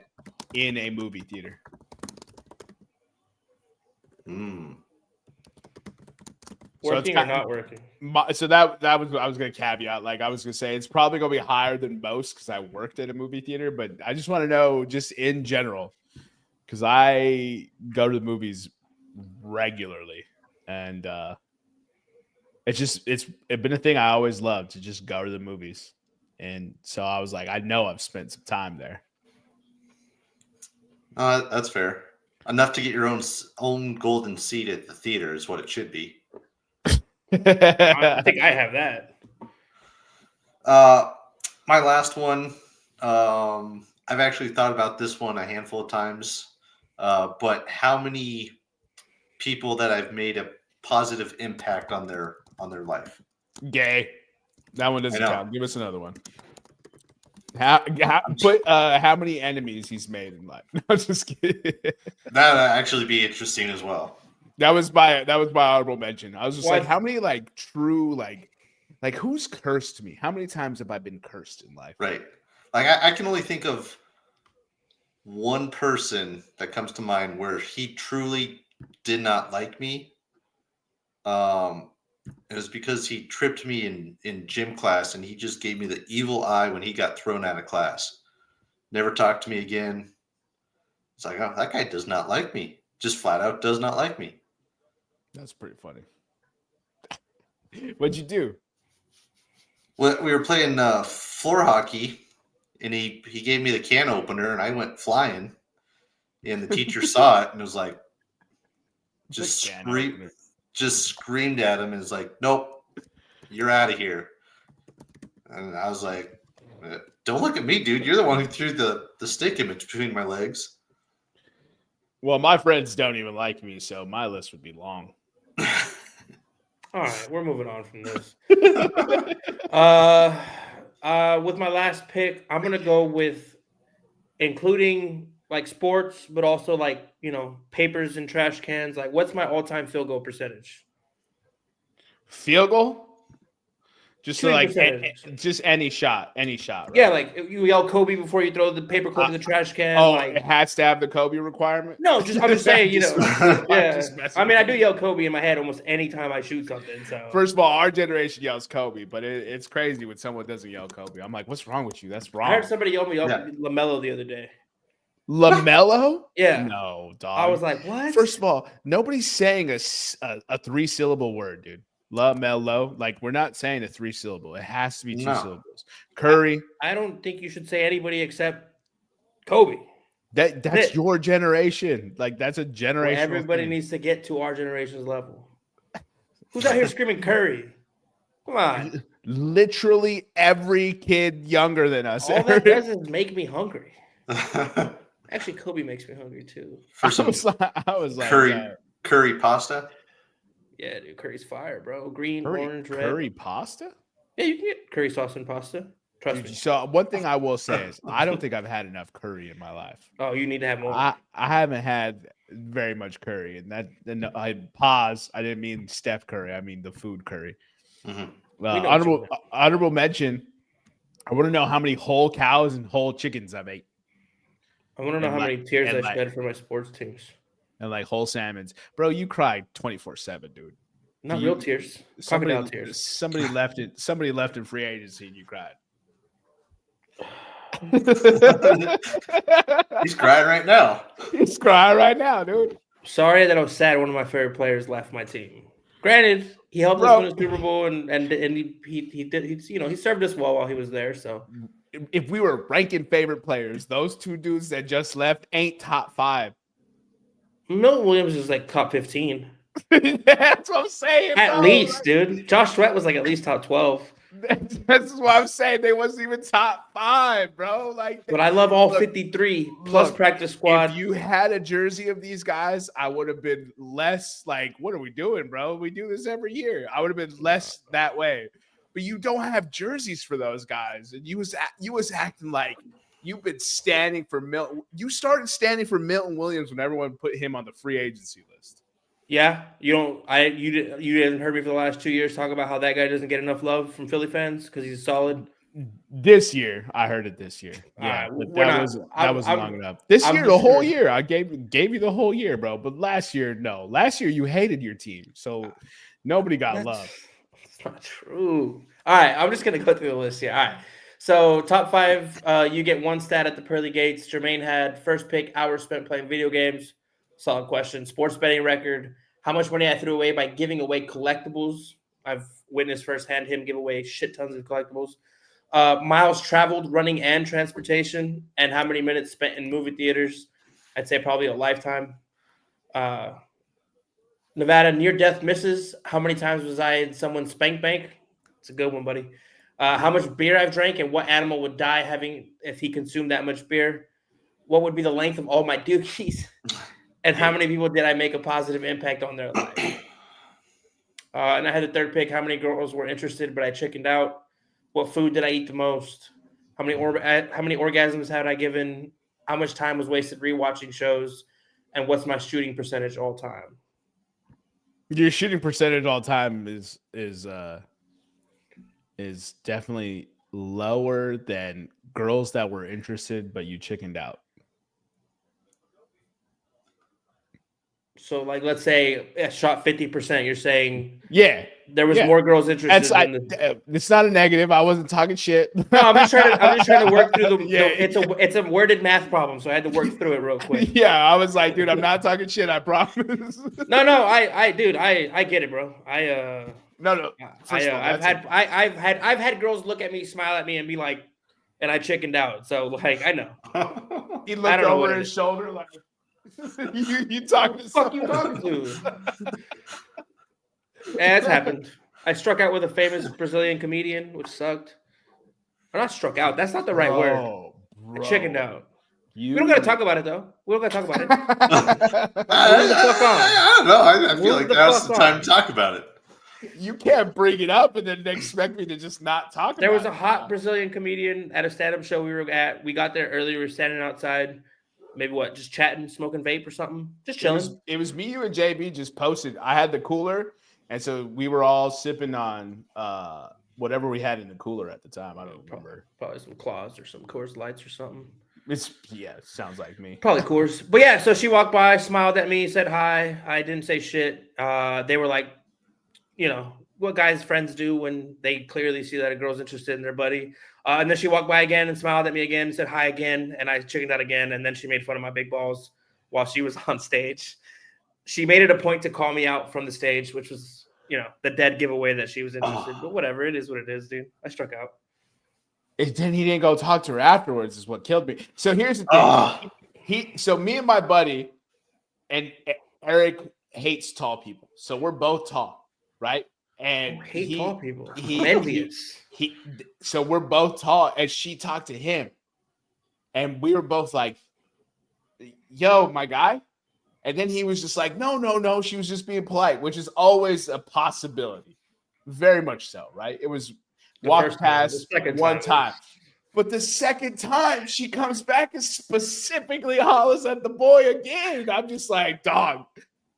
in a movie theater. Working or not working? So that was what I was going to caveat. Like I was going to say, it's probably going to be higher than most because I worked at a movie theater. But I just want to know, just in general, because I go to the movies regularly, and it's been a thing I always loved to just go to the movies. And so I was like, I know I've spent some time there. That's fair. Enough to get your own golden seat at the theater is what it should be. I think I have that. My last one. I've actually thought about this one a handful of times. But how many people that I've made a positive impact on their life? Gay. That one doesn't count. Give us another one. How many enemies he's made in life? No, just kidding. That'd actually be interesting as well. That was my honorable mention. I was just like, how many like true like who's cursed me? How many times have I been cursed in life? Right. Like I can only think of one person that comes to mind where he truly did not like me. It was because he tripped me in gym class, and he just gave me the evil eye when he got thrown out of class. Never talked to me again. It's like, oh, that guy does not like me. Just flat out does not like me. That's pretty funny. What'd you do? Well, we were playing floor hockey, and he gave me the can opener, and I went flying. And the teacher saw it and was like, just screamed at him and was like, nope, you're out of here. And I was like, don't look at me, dude. You're the one who threw the stick in between my legs. Well, my friends don't even like me, so my list would be long. All right, we're moving on from this. With my last pick, I'm gonna go with including like sports, but also like, you know, papers and trash cans. Like, what's my all-time field goal percentage? Field goal? Just so like just any shot, right? Yeah, like you yell Kobe before you throw the paper clip in the trash can. Oh, like, it has to have the Kobe requirement? No, I'm just saying, you know. Yeah. I mean, I do you. yell Kobe in my head almost any time I shoot something. So First of all, our generation yells Kobe, but it's crazy when someone doesn't yell Kobe. I'm like, what's wrong with you? That's wrong. I heard somebody yell LaMelo the other day. LaMelo? Yeah. No, dog. I was like, what? First of all, nobody's saying a 3-syllable word, dude. LaMelo. Like, we're not saying a 3-syllable. It has to be 2 syllables. Curry. I don't think you should say anybody except Kobe. That's your generation. Like, that's a generation. Well, everybody needs to get to our generation's level. Who's out here screaming Curry? Come on. Literally every kid younger than us. All that does is make me hungry. Actually, Kobe makes me hungry too. For some I was like curry pasta. Yeah, dude, curry's fire, bro. Green, orange, red. Curry pasta? Yeah, you can get curry sauce and pasta. Trust me. So one thing I will say is I don't think I've had enough curry in my life. Oh, you need to have more. I haven't had very much curry, and I pause. I didn't mean Steph Curry. I mean the food curry. Mm-hmm. Honorable mention. I want to know how many whole cows and whole chickens I've ate. I want to know how many tears I shed for my sports teams. And like whole salmons. Bro, you cried 24/7, dude. Not real tears. Crocodile tears. Somebody left in free agency and you cried. He's crying right now. He's crying right now, dude. Sorry that I was sad one of my favorite players left my team. Granted, he helped us win the Super Bowl and he did he served us well while he was there. So if we were ranking favorite players, those two dudes that just left ain't top 5. Milton Williams is like top 15. That's what I'm saying. At least, dude. Josh Sweat was like at least top 12. That's what I'm saying. They wasn't even top 5, bro. Like, but I love all 53 plus practice squad. If you had a jersey of these guys, I would have been less like, what are we doing, bro? We do this every year. I would have been less that way. But you don't have jerseys for those guys, and you was acting like you've been standing for Milton. You started standing for Milton Williams when everyone put him on the free agency list. Yeah, you didn't heard me for the last 2 years talk about how that guy doesn't get enough love from Philly fans because he's solid. This year, I heard it this year. Yeah, but We're not. that wasn't long enough. This I'm year, the just whole gonna- year, I gave you the whole year, bro. But last year, no. Last year, you hated your team, so nobody got love. That's not true. All right, I'm just gonna go through the list here. All right. So top 5, you get 1 stat at the pearly gates. Jermaine had first pick, hours spent playing video games. Solid question. Sports betting record. How much money I threw away by giving away collectibles. I've witnessed firsthand him give away shit tons of collectibles. Miles traveled, running, and transportation, and how many minutes spent in movie theaters. I'd say probably a lifetime. Nevada near-death misses. How many times was I in someone's spank bank? It's a good one, buddy. How much beer I've drank and what animal would die having if he consumed that much beer? What would be the length of all my dookies? And how many people did I make a positive impact on their life? And I had the third pick. How many girls were interested, but I chickened out? What food did I eat the most? How many orgasms had I given? How much time was wasted rewatching shows? And what's my shooting percentage all time? Your shooting percentage all time is definitely lower than girls that were interested, but you chickened out. So, like, let's say I shot 50%. You're saying, yeah, there was more girls interested. It's not a negative. I wasn't talking shit. No, I'm just trying to work through it's a worded math problem, so I had to work through it real quick. Yeah, I was like, dude, I'm not talking shit. I promise. No, I get it, bro. I've had girls look at me, smile at me, and be like, and I chickened out. So, like, I know. He looked over his shoulder like, you talking to fuck you talking to? Yeah, it's happened. I struck out with a famous Brazilian comedian, which sucked. I'm not struck out. That's not the right word. I chickened out. We don't got to talk about it, though. We don't got to talk about it. I don't know. I feel like now's the time to talk about it. You can't bring it up and then expect me to just not talk about it. There was a hot Brazilian comedian at a stand-up show we were at. We got there early. We were standing outside. Maybe just chatting, smoking vape or something. Just chilling. It was me, you, and JB just posted. I had the cooler, and so we were all sipping on whatever we had in the cooler at the time. I don't remember. Probably some Claws or some Coors Lights or something. It sounds like me. Probably Coors. But yeah, so she walked by, smiled at me, said hi. I didn't say shit. They were like, what guys' friends do when they clearly see that a girl's interested in their buddy. And then she walked by again and smiled at me again, said hi again, and I chickened out again. And then she made fun of my big balls while she was on stage. She made it a point to call me out from the stage, which was, the dead giveaway that she was interested. But whatever, it is what it is, dude. I struck out. Then he didn't go talk to her afterwards is what killed me. So here's the thing. So me and my buddy, and Eric hates tall people. So we're both tall, right? And I hate tall people. I'm envious. So we're both tall, and she talked to him, and we were both like, "Yo, my guy," and then he was just like, "No." She was just being polite, which is always a possibility, very much so, right? It was walked past one time, but the second time she comes back and specifically hollers at the boy again. I'm just like, dog.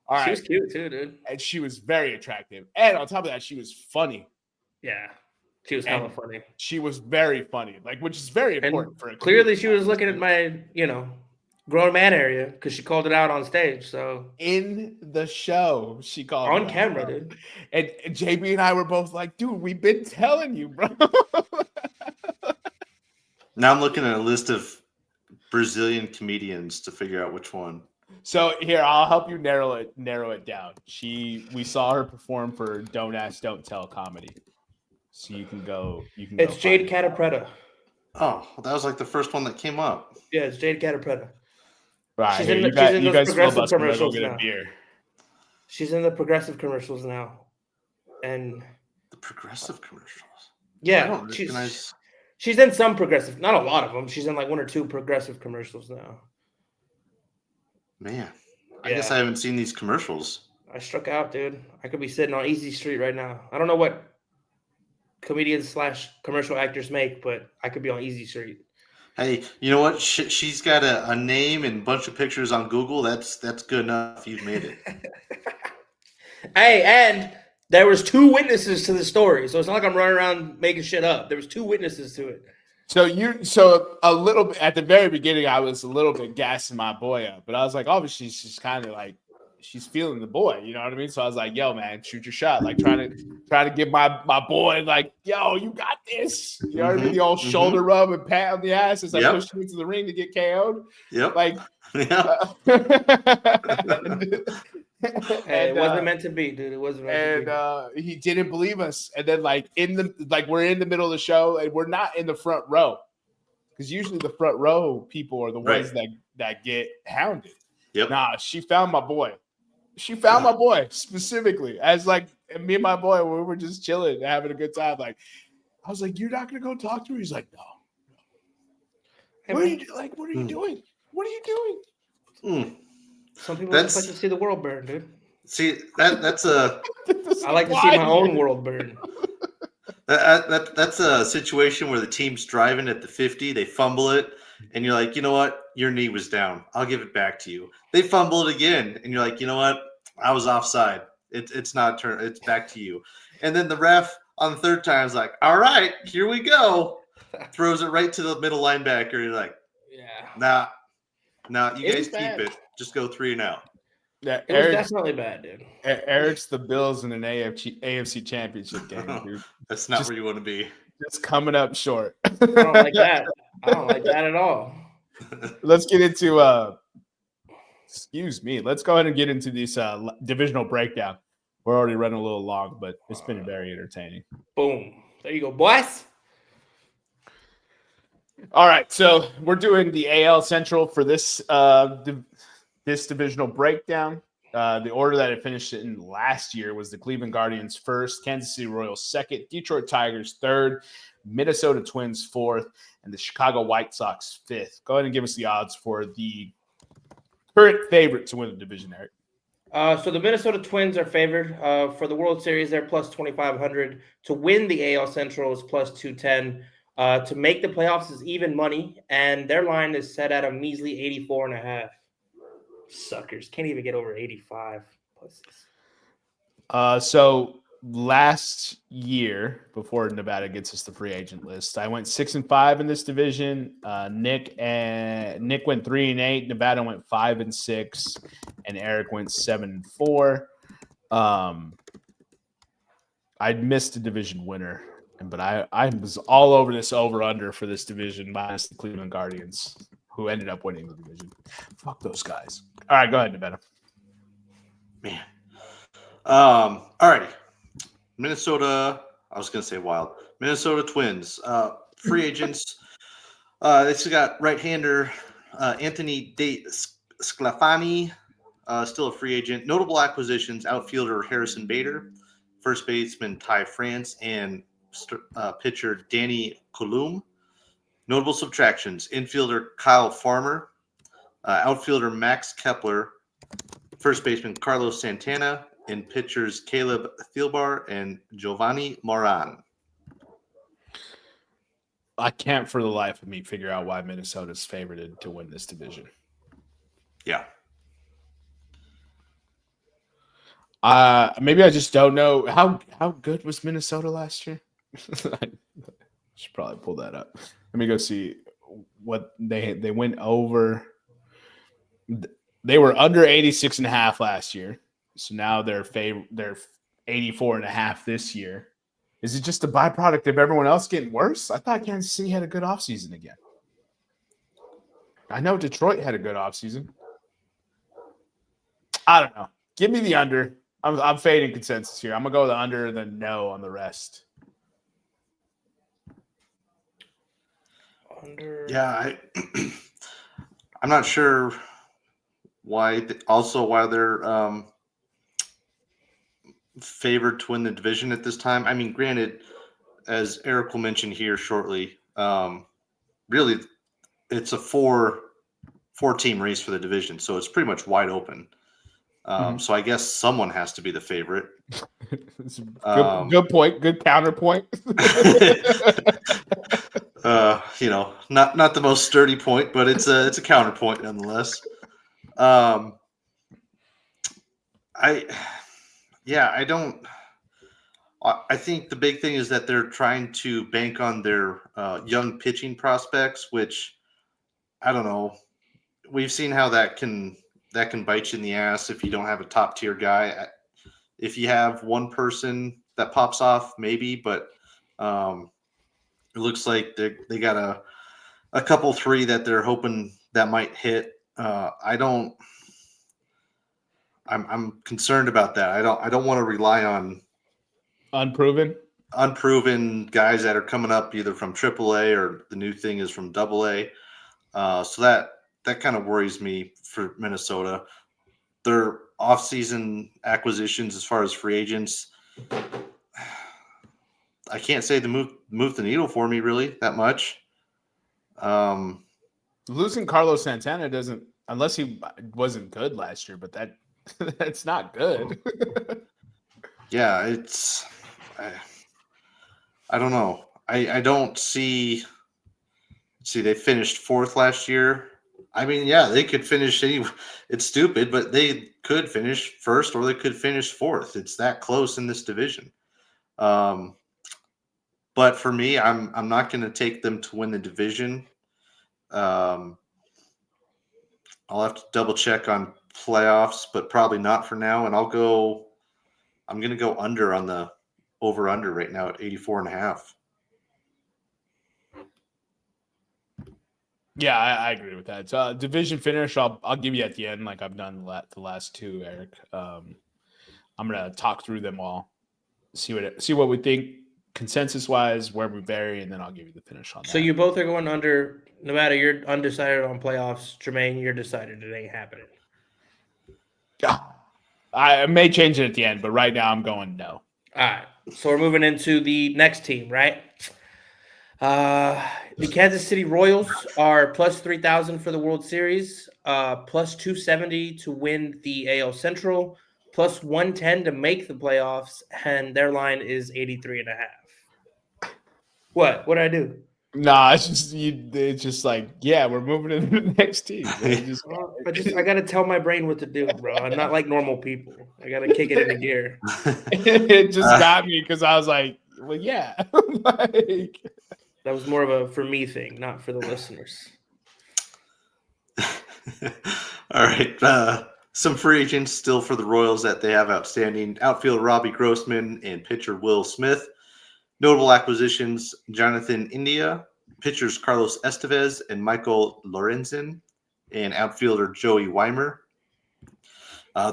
All right. She was cute too, dude. And she was very attractive. And on top of that, she was funny. Yeah. She was hella funny. She was very funny, which is very important for a clearly she was looking at my, grown man area because she called it out on stage. So in the show, she called on camera, dude. And JB and I were both like, dude, we've been telling you, bro. Now I'm looking at a list of Brazilian comedians to figure out which one. So here, I'll help you narrow it down. We saw her perform for Don't Ask, Don't Tell comedy. So you can go. It's Jade Catapretta. Oh, well, that was like the first one that came up. Yeah, it's Jade Catapretta. Right. She's here, in you those guys progressive commercials get a now. beer. She's in the progressive commercials now. And the progressive commercials? Yeah. I don't recognize. She's in some progressive, not a lot of them. She's in like 1 or 2 progressive commercials now. Man, I guess I haven't seen these commercials. I struck out, dude. I could be sitting on Easy Street right now. I don't know what comedians / commercial actors make, but I could be on Easy Street. Hey, you know what? She's got a name and a bunch of pictures on Google. That's good enough. You've made it. Hey, and there was 2 witnesses to the story, so it's not like I'm running around making shit up. There was 2 witnesses to it. So a little bit at the very beginning, I was a little bit gassing my boy up, but I was like, obviously she's kind of like she's feeling the boy, you know what I mean? So I was like, yo, man, shoot your shot, like trying to give my boy like, yo, you got this, you know what I mean? The old shoulder rub and pat on the ass as I pushed him into the ring to get KO'd. Yep. Like, Hey, it wasn't meant to be, dude. It wasn't meant to be. He didn't believe us. And then we're in the middle of the show and we're not in the front row. Because usually the front row people are the ones that get hounded. Yep. Nah, she found my boy. She found my boy specifically. As like me and my boy, we were just chilling, having a good time. Like, I was like, "You're not gonna go talk to her?" He's like, "No." Hey, what are you doing? What are you doing? Some people just like to see the world burn, dude. See, that's a. I like to see my own world burn. That's a situation where the team's driving at the 50, they fumble it, and you're like, you know what? Your knee was down. I'll give it back to you. They fumble it again, and you're like, you know what? I was offside. It's not a turn. It's back to you. And then the ref on the third time is like, all right, here we go. Throws it right to the middle linebacker. You're like, yeah, nah, you guys keep it. Just go 3 and out. Yeah, it was definitely bad, dude. Eric's the Bills in an AFC championship game, dude. That's not where you want to be. Just coming up short. I don't like that. I don't like that at all. Let's get into excuse me. Let's go ahead and get into this divisional breakdown. We're already running a little long, but it's been very entertaining. Boom. There you go, boys. All right, so we're doing the AL Central for this this divisional breakdown. The order that it finished in last year was the Cleveland Guardians first, Kansas City Royals second, Detroit Tigers third, Minnesota Twins fourth, and the Chicago White Sox fifth. Go ahead and give us the odds for the current favorite to win the division, Eric. So the Minnesota Twins are favored for the World Series. They're plus 2,500. To win the AL Central is plus 210. To make the playoffs is even money, and their line is set at a measly 84.5. Suckers can't even get over 85 pussies. So last year, before Nevada gets us the free agent list, I went 6-5 in this division. Nick went 3-8. Nevada went 5-6, and Eric went 7-4. I missed a division winner, but I was all over this over/under for this division minus the Cleveland Guardians, who ended up winning the division. Fuck those guys. All right, go ahead, Nevada. Man. All righty. Minnesota, I was going to say Wild. Minnesota Twins. Free agents. They still got right-hander Anthony De Sclafani, still a free agent. Notable acquisitions, outfielder Harrison Bader, first baseman Ty France, and pitcher Danny Colum. Notable subtractions, infielder Kyle Farmer, outfielder Max Kepler, first baseman Carlos Santana, and pitchers Caleb Thielbar and Giovanni Moran. I can't for the life of me figure out why Minnesota's favored to win this division. Yeah. Maybe I just don't know. How good was Minnesota last year? I should probably pull that up. Let me go see what they went over. They were under 86.5 last year. So now they're 84.5 this year. Is it just a byproduct of everyone else getting worse? I thought Kansas City had a good offseason again. I know Detroit had a good offseason. I don't know. Give me the under. I'm fading consensus here. I'm going to go the under and then no on the rest. Under. Yeah, I'm not sure why they're favored to win the division at this time. I mean, granted, as Eric will mention here shortly, really it's a four-team race for the division, so it's pretty much wide open. So I guess someone has to be the favorite. Good point. Good counterpoint. Not the most sturdy point, but it's a counterpoint nonetheless. Yeah, I think the big thing is that they're trying to bank on their young pitching prospects, which I don't know. We've seen how that can bite you in the ass if you don't have a top tier guy. If you have one person that pops off, maybe, but it looks like they got a couple three that they're hoping that might hit. I'm concerned about that. I don't want to rely on unproven guys that are coming up either from AAA or the new thing is from AA. So that kind of worries me for Minnesota. Their offseason acquisitions as far as free agents, I can't say they move the needle for me really that much. Losing Carlos Santana doesn't, unless he wasn't good last year, but that's not good. Yeah, I don't know. I don't see. They finished fourth last year. I mean, yeah, they could finish it's stupid, but they could finish first or they could finish fourth. It's that close in this division. But for me, I'm not going to take them to win the division. I'll have to double check on playoffs, but probably not for now. And I'm going to go under on the over under right now at 84.5. Yeah, I agree with that. So division finish, I'll give you at the end, like I've done the last two, Eric. I'm gonna talk through them all, see what we think consensus wise, where we vary, and then I'll give you the finish on that. So you both are going under. Nevada, you're undecided on playoffs. Jermaine, you're decided it ain't happening. Yeah, I may change it at the end, but right now I'm going no. All right, so we're moving into the next team, right? The Kansas City Royals are plus 3,000 for the World Series, plus 270 to win the AL Central, plus 110 to make the playoffs, and their line is 83.5. What? What'd I do? Nah, it's just like, yeah, we're moving to the next team. I gotta tell my brain what to do, bro. I'm not like normal people. I gotta kick it into gear. It just got me because I was like, well, yeah. Like, that was more of a for me thing, not for the listeners. All right. Some free agents still for the Royals that they have outstanding. Outfield Robbie Grossman and pitcher Will Smith. Notable acquisitions, Jonathan India, pitchers Carlos Estevez and Michael Lorenzen, and outfielder Joey Weimer.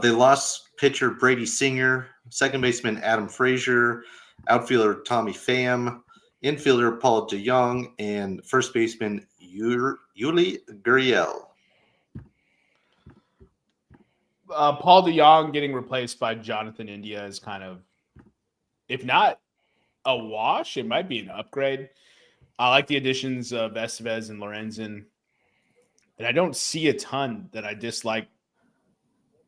They lost pitcher Brady Singer, second baseman Adam Frazier, outfielder Tommy Pham, infielder Paul DeJong, and first baseman Yuli Gurriel. Paul DeJong getting replaced by Jonathan India is kind of, if not a wash, it might be an upgrade. I like the additions of Estevez and Lorenzen, and I don't see a ton that I dislike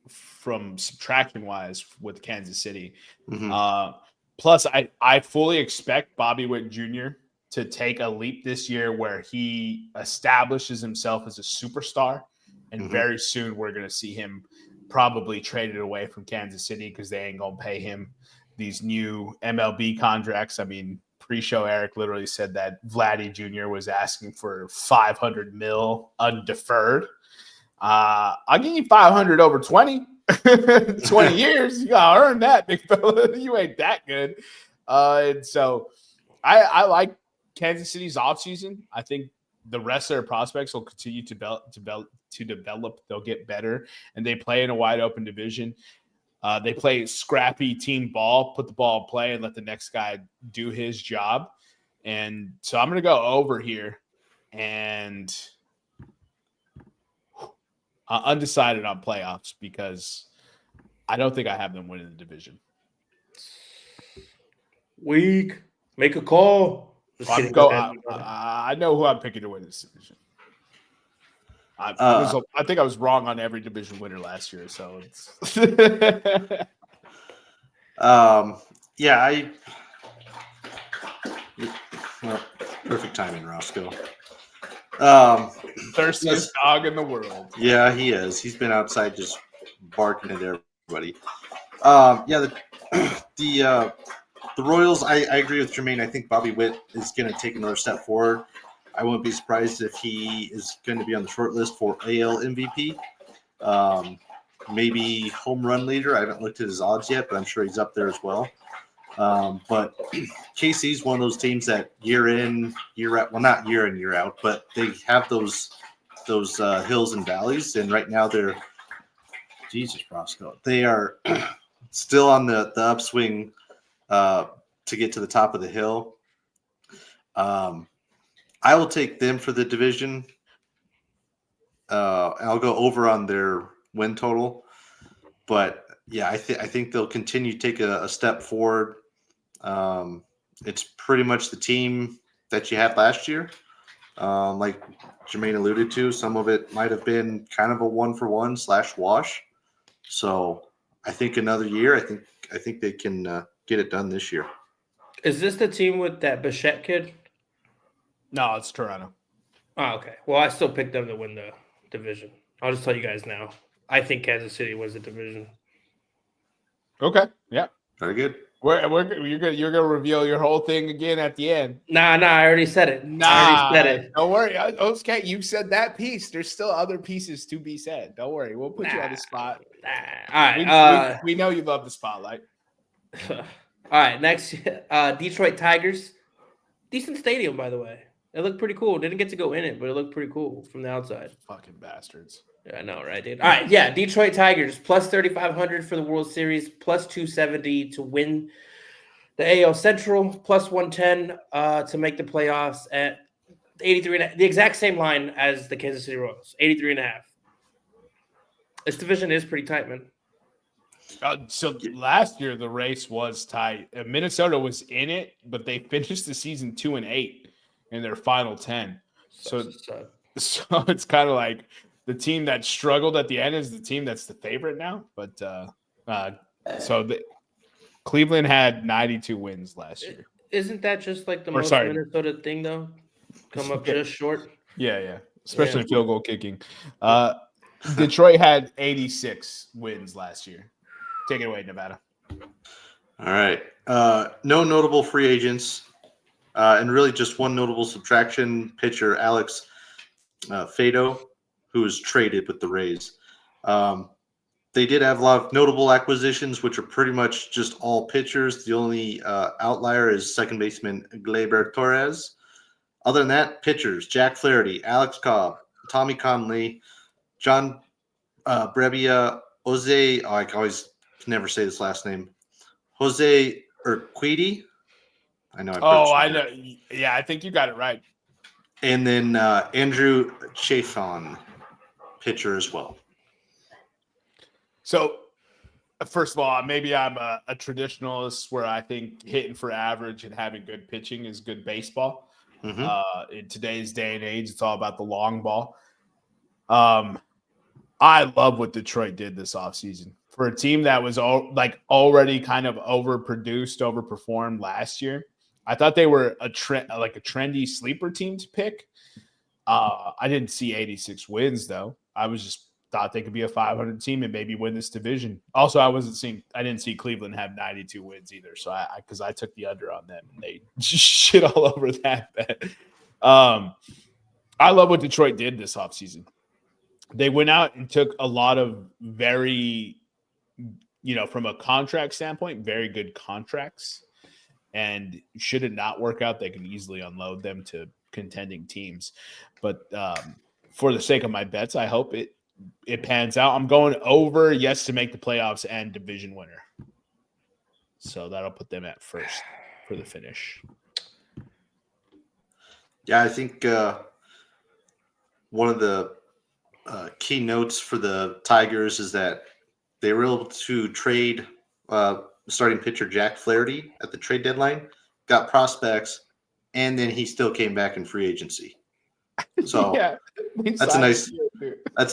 from subtraction wise with Kansas City. Mm-hmm. Plus, I fully expect Bobby Witt Jr. to take a leap this year where he establishes himself as a superstar, and mm-hmm. very soon we're going to see him probably traded away from Kansas City because they ain't going to pay him these new MLB contracts. I mean, pre-show Eric literally said that Vladdy Jr. was asking for $500 million undeferred. I'll give you 500 over 20. 20 years, you gotta earn that, big fella. You ain't that good. And so I like Kansas City's offseason. I think the rest of their prospects will continue to develop. They'll get better, and they play in a wide open division. They play scrappy team ball, put the ball in play, and let the next guy do his job. And so I'm going to go over here, and undecided on playoffs because I don't think I have them winning the division. Weak. Make a call. I know who I'm picking to win this division. I think I was wrong on every division winner last year, so it's perfect timing, Roscoe. Thirstiest dog in the world. Yeah, he is. He's been outside just barking at everybody. the Royals, I agree with Jermaine. I think Bobby Witt is going to take another step forward. I wouldn't be surprised if he is going to be on the short list for AL MVP. Maybe home run leader. I haven't looked at his odds yet, but I'm sure he's up there as well. But KC's one of those teams that year in, year out, well, not year in, year out, but they have those hills and valleys. And right now they're, Jesus, Roscoe, they are still on the upswing to get to the top of the hill. I will take them for the division. I'll go over on their win total. But, yeah, I think they'll continue to take a step forward. It's pretty much the team that you had last year. Like Jermaine alluded to, some of it might have been kind of a 1-for-1 / wash. So I think another year, I think they can get it done this year. Is this the team with that Bichette kid? No, it's Toronto. Oh, okay. Well, I still picked them to win the division. I'll just tell you guys now. I think Kansas City wins the division. Okay. Yeah. Very good. You're gonna reveal your whole thing again at the end. Nah, I already said it. I already said it. Don't worry. Okay, you said that piece. There's still other pieces to be said. Don't worry. We'll put you on the spot. All right. We know you love the spotlight. All right. Next, Detroit Tigers. Decent stadium, by the way. It looked pretty cool. Didn't get to go in it, but it looked pretty cool from the outside. Fucking bastards. Yeah, I know, right, dude? All right, yeah. Detroit Tigers plus 3,500 for the World Series, plus 270 to win the AL Central, plus 110 to make the playoffs at 83. The exact same line as the Kansas City Royals, 83.5. This division is pretty tight, man. So last year the race was tight. Minnesota was in it, but they finished the season 2-8 in their final 10. So it's kind of like the team that struggled at the end is the team that's the favorite now. But Cleveland had 92 wins last year. Isn't that just like the Minnesota thing, though? Come up just short? Yeah. Especially field goal kicking. Detroit had 86 wins last year. Take it away, Nevada. All right. No notable free agents. And really just one notable subtraction, pitcher Alex Fado, who was traded with the Rays. They did have a lot of notable acquisitions, which are pretty much just all pitchers. The only outlier is second baseman Gleyber Torres. Other than that, pitchers, Jack Flaherty, Alex Cobb, Tommy Conley, John Brebbia, Jose, I always never say this last name, Jose Urquidy. I know. I know. Yeah, I think you got it right. And then Andrew Chafon, pitcher as well. So, first of all, maybe I'm a traditionalist where I think hitting for average and having good pitching is good baseball. Mm-hmm. In today's day and age, it's all about the long ball. I love what Detroit did this offseason. For a team that was already kind of overperformed last year. I thought they were a trendy sleeper team to pick. I didn't see 86 wins though. I was just thought they could be a 500 team and maybe win this division. Also, I didn't see Cleveland have 92 wins either. So because I took the under on them and they just shit all over that bet. I love what Detroit did this offseason. They went out and took a lot of very, from a contract standpoint, very good contracts. And should it not work out, they can easily unload them to contending teams. But for the sake of my bets, I hope it pans out. I'm going over, yes, to make the playoffs and division winner. So that'll put them at first for the finish. Yeah, I think one of the key notes for the Tigers is that they were able to trade starting pitcher Jack Flaherty at the trade deadline, got prospects, and then he still came back in free agency. So yeah, that's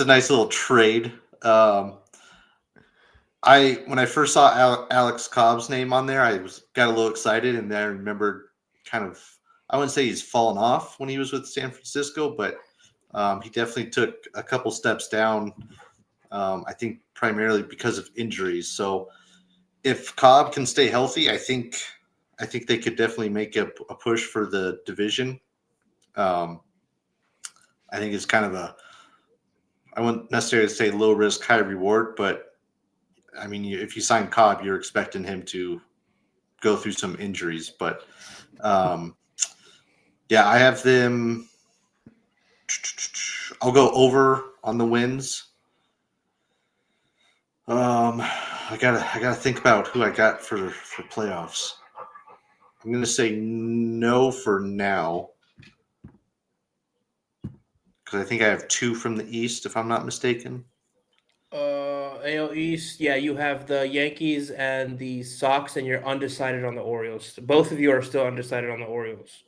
a nice little trade. When I first saw Alex Cobb's name on there, I got a little excited, and then I remembered I wouldn't say he's fallen off when he was with San Francisco, but he definitely took a couple steps down. I think primarily because of injuries. So if Cobb can stay healthy, I think they could definitely make a push for the division. I think it's kind of I wouldn't necessarily say low risk, high reward, but I mean, if you sign Cobb, you're expecting him to go through some injuries. But yeah, I have them. I'll go over on the wins. I gotta think about who I got for playoffs. I'm gonna say no for now because I think I have 2 from the East, if I'm not mistaken. AL East, yeah, you have the Yankees and the Sox, and you're undecided on the Orioles. Both of you are still undecided on the Orioles.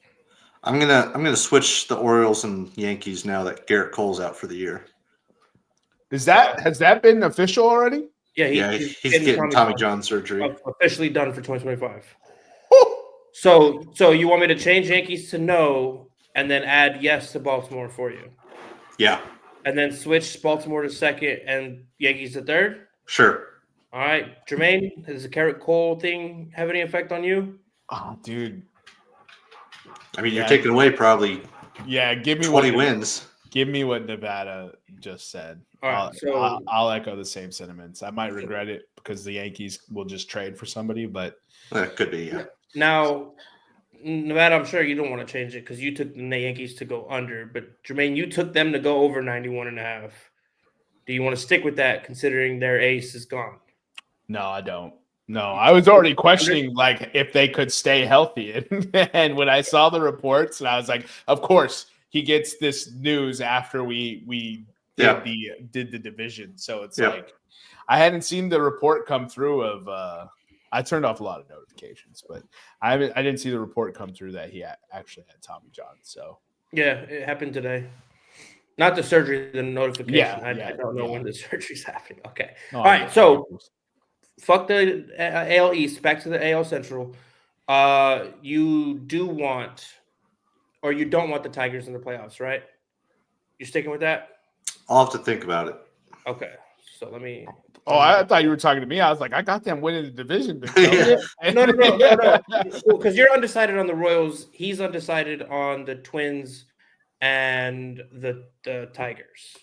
I'm gonna switch the Orioles and Yankees now that Garrett Cole's out for the year. Has that been official already? Yeah, he's getting Tommy John surgery. Officially done for 2025. So you want me to change Yankees to no, and then add yes to Baltimore for you? Yeah. And then switch Baltimore to second and Yankees to third? Sure. All right. Jermaine, does the Garrett Cole thing have any effect on you? Oh, dude. I mean, you're taking away probably give me 20 wins. Give me what Nevada just said. All right, I'll echo the same sentiments. I might regret it because the Yankees will just trade for somebody, but that could be. Yeah. Now, Nevada, I'm sure you don't want to change it because you took the Yankees to go under, but Jermaine, you took them to go over 91.5. Do you want to stick with that considering their ace is gone? No, I don't. No, I was already questioning like if they could stay healthy. And when I saw the reports, and I was like, of course, he gets this news after we did the division. So it's like I hadn't seen the report come through of I turned off a lot of notifications, but I didn't see the report come through that he actually had Tommy John. So yeah, it happened today. Not the surgery, the notification. Yeah, I don't know when the surgery's happening. Okay. No, all right. So fuck the AL East. Back to the AL Central. You do want, or you don't want the Tigers in the playoffs, right? You sticking with that? I'll have to think about it. Okay. So let me. Oh, I thought you were talking to me. I was like, I got them winning the division. No. Because you're undecided on the Royals. He's undecided on the Twins and the Tigers.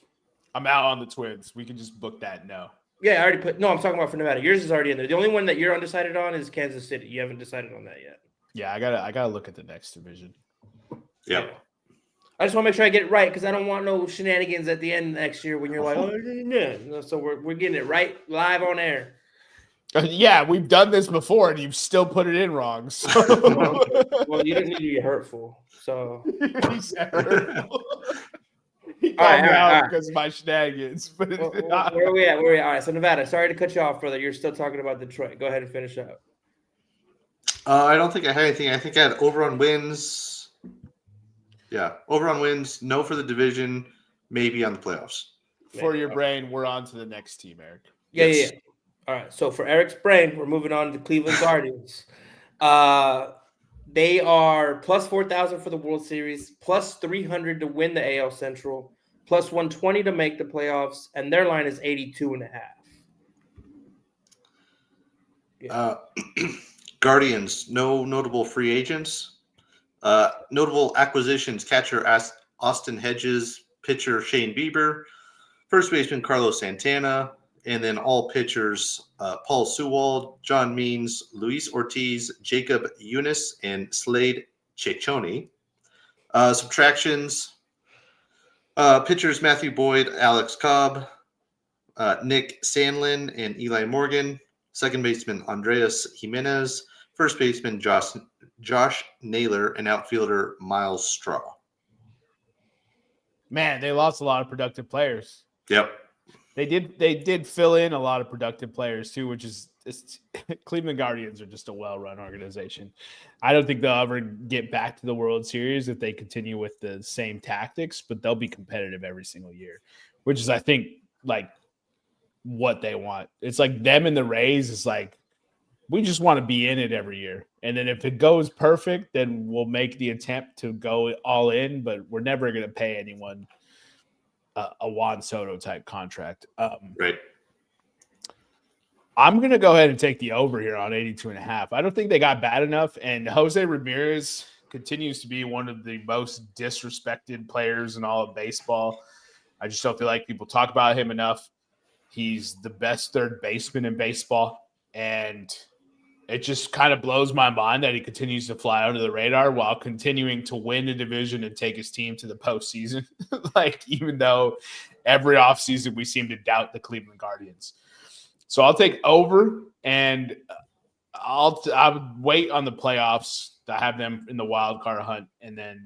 I'm out on the Twins. We can just book that. No. Yeah, I already put. No, I'm talking about for Nevada. Yours is already in there. The only one that you're undecided on is Kansas City. You haven't decided on that yet. Yeah, I gotta look at the next division. Yeah. I just want to make sure I get it right because I don't want no shenanigans at the end next year when you're like, oh, no. So we're getting it right live on air. Yeah, we've done this before, and you've still put it in wrong. So. Well, you didn't need to be hurtful. So he said hurtful. He all called me out right. because of my shenanigans. But where are we at? All right. So Nevada, sorry to cut you off, brother. You're still talking about Detroit. Go ahead and finish up. I don't think I had anything. I think I had over on wins. Yeah, over on wins. No for the division. Maybe on the playoffs. For your brain, we're on to the next team, Eric. Yeah. All right. So for Eric's brain, we're moving on to the Cleveland Guardians. They are plus 4,000 for the World Series, plus 300 to win the AL Central, plus 120 to make the playoffs, and their line is 82.5. Yeah. Guardians, no notable free agents. Notable acquisitions: catcher Austin Hedges, pitcher Shane Bieber, first baseman Carlos Santana, and then all pitchers Paul Sewald, John Means, Luis Ortiz, Jacob Eunice, and Slade Cecchoni. Subtractions: pitchers Matthew Boyd, Alex Cobb, Nick Sandlin, and Eli Morgan. Second baseman Andreas Jimenez. First baseman Josh Naylor, and outfielder Miles Straw. Man, they lost a lot of productive players. Yep. They did fill in a lot of productive players too, which is Cleveland Guardians are just a well-run organization. I don't think they'll ever get back to the World Series if they continue with the same tactics, but they'll be competitive every single year, which is, I think, like what they want. It's like them and the Rays is like, we just want to be in it every year. And then if it goes perfect, then we'll make the attempt to go all in, but we're never going to pay anyone a Juan Soto type contract. Right. I'm going to go ahead and take the over here on 82.5. I don't think they got bad enough. And Jose Ramirez continues to be one of the most disrespected players in all of baseball. I just don't feel like people talk about him enough. He's the best third baseman in baseball. And it just kind of blows my mind that he continues to fly under the radar while continuing to win the division and take his team to the postseason. Like, even though every offseason we seem to doubt the Cleveland Guardians. So I'll take over, and I would wait on the playoffs to have them in the wild card hunt, and then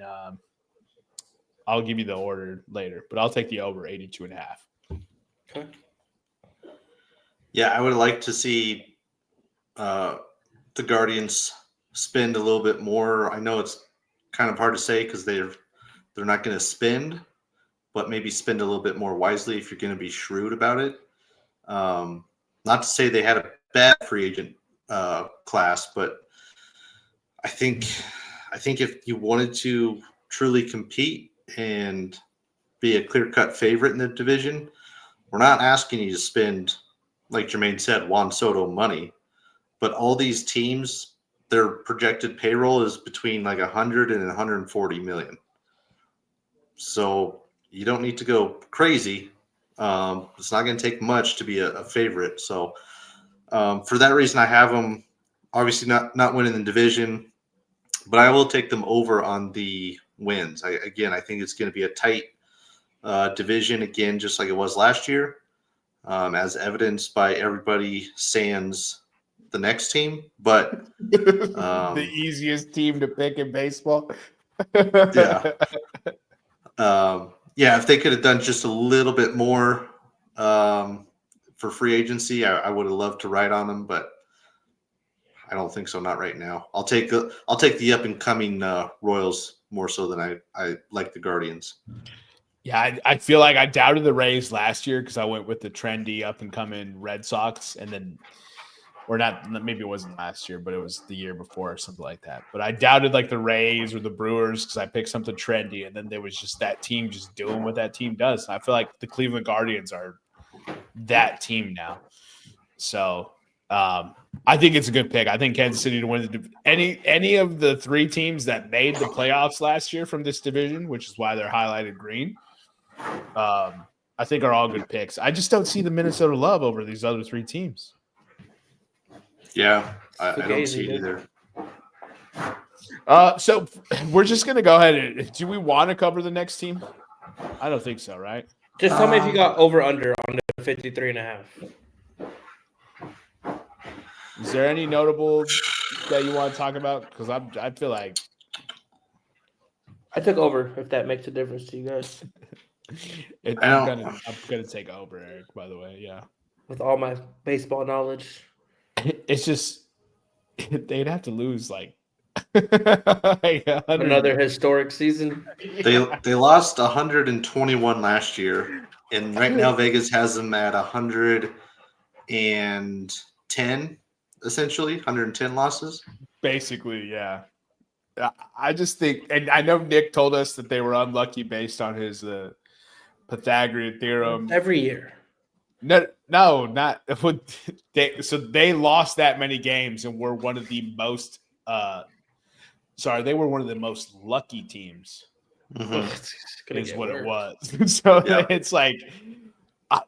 I'll give you the order later. But I'll take the over 82.5. Okay. Yeah, I would like to see the Guardians spend a little bit more. I know it's kind of hard to say because they're not going to spend, but maybe spend a little bit more wisely if you're going to be shrewd about it. Not to say they had a bad free agent class, but I think if you wanted to truly compete and be a clear-cut favorite in the division, we're not asking you to spend, like Jermaine said, Juan Soto money. But all these teams, their projected payroll is between like 100 and 140 million. So you don't need to go crazy. It's not going to take much to be a favorite. So for that reason, I have them obviously not winning the division, but I will take them over on the wins. I think it's going to be a tight division again, just like it was last year, as evidenced by everybody sans the next team. But the easiest team to pick in baseball. Yeah. If they could have done just a little bit more for free agency, I would have loved to write on them, but I don't think so. Not right now. I'll take the up and coming Royals more so than I like the Guardians. Yeah, I feel like I doubted the Rays last year because I went with the trendy up and coming Red Sox, and then, or not, maybe it wasn't last year, but it was the year before or something like that. But I doubted like the Rays or the Brewers because I picked something trendy, and then there was just that team just doing what that team does. I feel like the Cleveland Guardians are that team now. So I think it's a good pick. I think Kansas City to win any of the three teams that made the playoffs last year from this division, which is why they're highlighted green, I think are all good picks. I just don't see the Minnesota love over these other three teams. Yeah, I don't see it either. So we're just going to go ahead and do we want to cover the next team? I don't think so, right? Just tell me if you got over under on the 53.5. Is there any notable that you want to talk about? Because I feel like I took over, if that makes a difference to you guys. I'm gonna take over, Eric, by the way. Yeah. With all my baseball knowledge. It's just they'd have to lose like another historic season. They lost 121 last year, and right now Vegas has them at 110, essentially 110 losses. Basically, yeah. I just think, and I know Nick told us that they were unlucky based on his Pythagorean theorem every year. No, not so they lost that many games and were one of the most they were one of the most lucky teams. Mm-hmm. Is what it was. So yeah. It's like,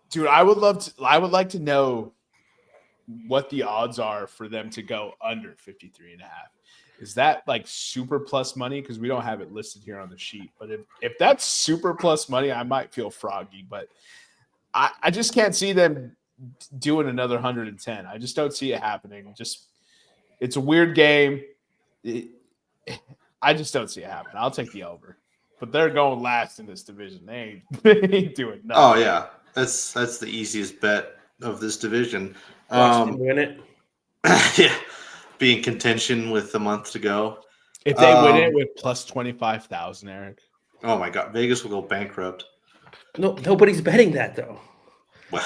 dude, I would like to know what the odds are for them to go under 53.5. Is that like super plus money? Because we don't have it listed here on the sheet. But if that's super plus money, I might feel froggy. But I just can't see them doing another 110. I just don't see it happening. It's a weird game. I just don't see it happening. I'll take the over. But they're going last in this division. They ain't doing nothing. Oh yeah, that's the easiest bet of this division. Watch them win it. Yeah, be in contention with a month to go. If they win it with plus 25,000, Eric. Oh my God, Vegas will go bankrupt. No, nobody's betting that though. Well,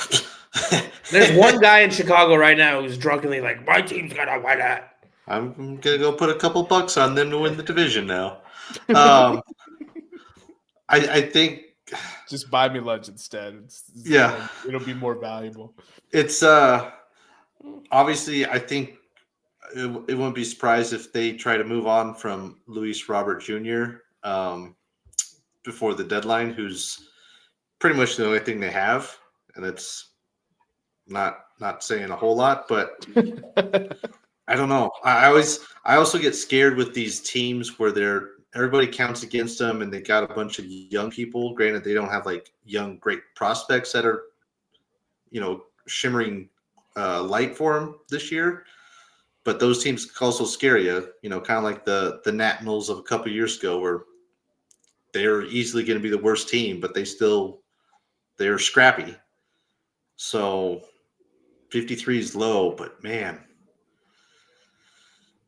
there's one guy in Chicago right now who's drunkenly like, my team's gonna win it. I'm gonna go put a couple bucks on them to win the division now. I think just buy me lunch instead. Yeah, it'll be more valuable. It's Obviously, I think it wouldn't be surprised if they try to move on from Luis Robert Jr. Before the deadline, who's pretty much the only thing they have, and it's not saying a whole lot, but I don't know. I also get scared with these teams where everybody counts against them, and they got a bunch of young people. Granted, they don't have like young great prospects that are, shimmering light for them this year. But those teams also scare you, kind of like the Nationals of a couple of years ago, where they're easily going to be the worst team, but they're scrappy. So 53 is low, but man,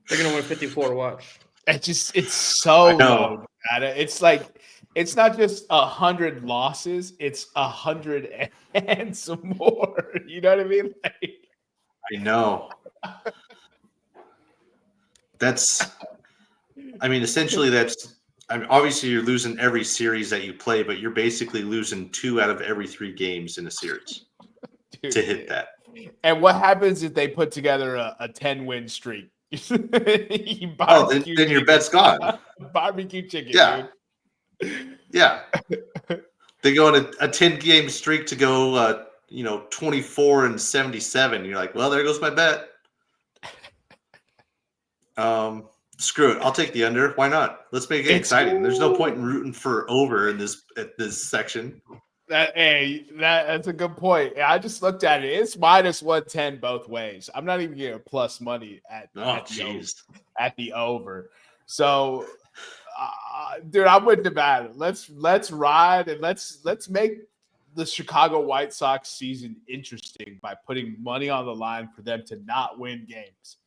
they're gonna win 54 to watch. It's so low. It's like it's not just 100 losses; it's 100 and some more. You know what I mean? I know. Essentially obviously you're losing every series that you play, but you're basically losing 2 out of every 3 games in a series. Dude, to hit that. And what happens if they put together a 10-win streak? Then your bet's gone. Barbecue chicken, yeah. Dude. Yeah. They go on a 10-game streak to go 24-77. You're like, well, there goes my bet. Screw it. I'll take the under. Why not? Let's make it exciting. There's no point in rooting for over at this section. That's a good point. I just looked at it. It's minus 110 both ways. I'm not even getting plus money at the over. So, dude, I'm with the battle. Let's ride and let's make the Chicago White Sox season interesting by putting money on the line for them to not win games.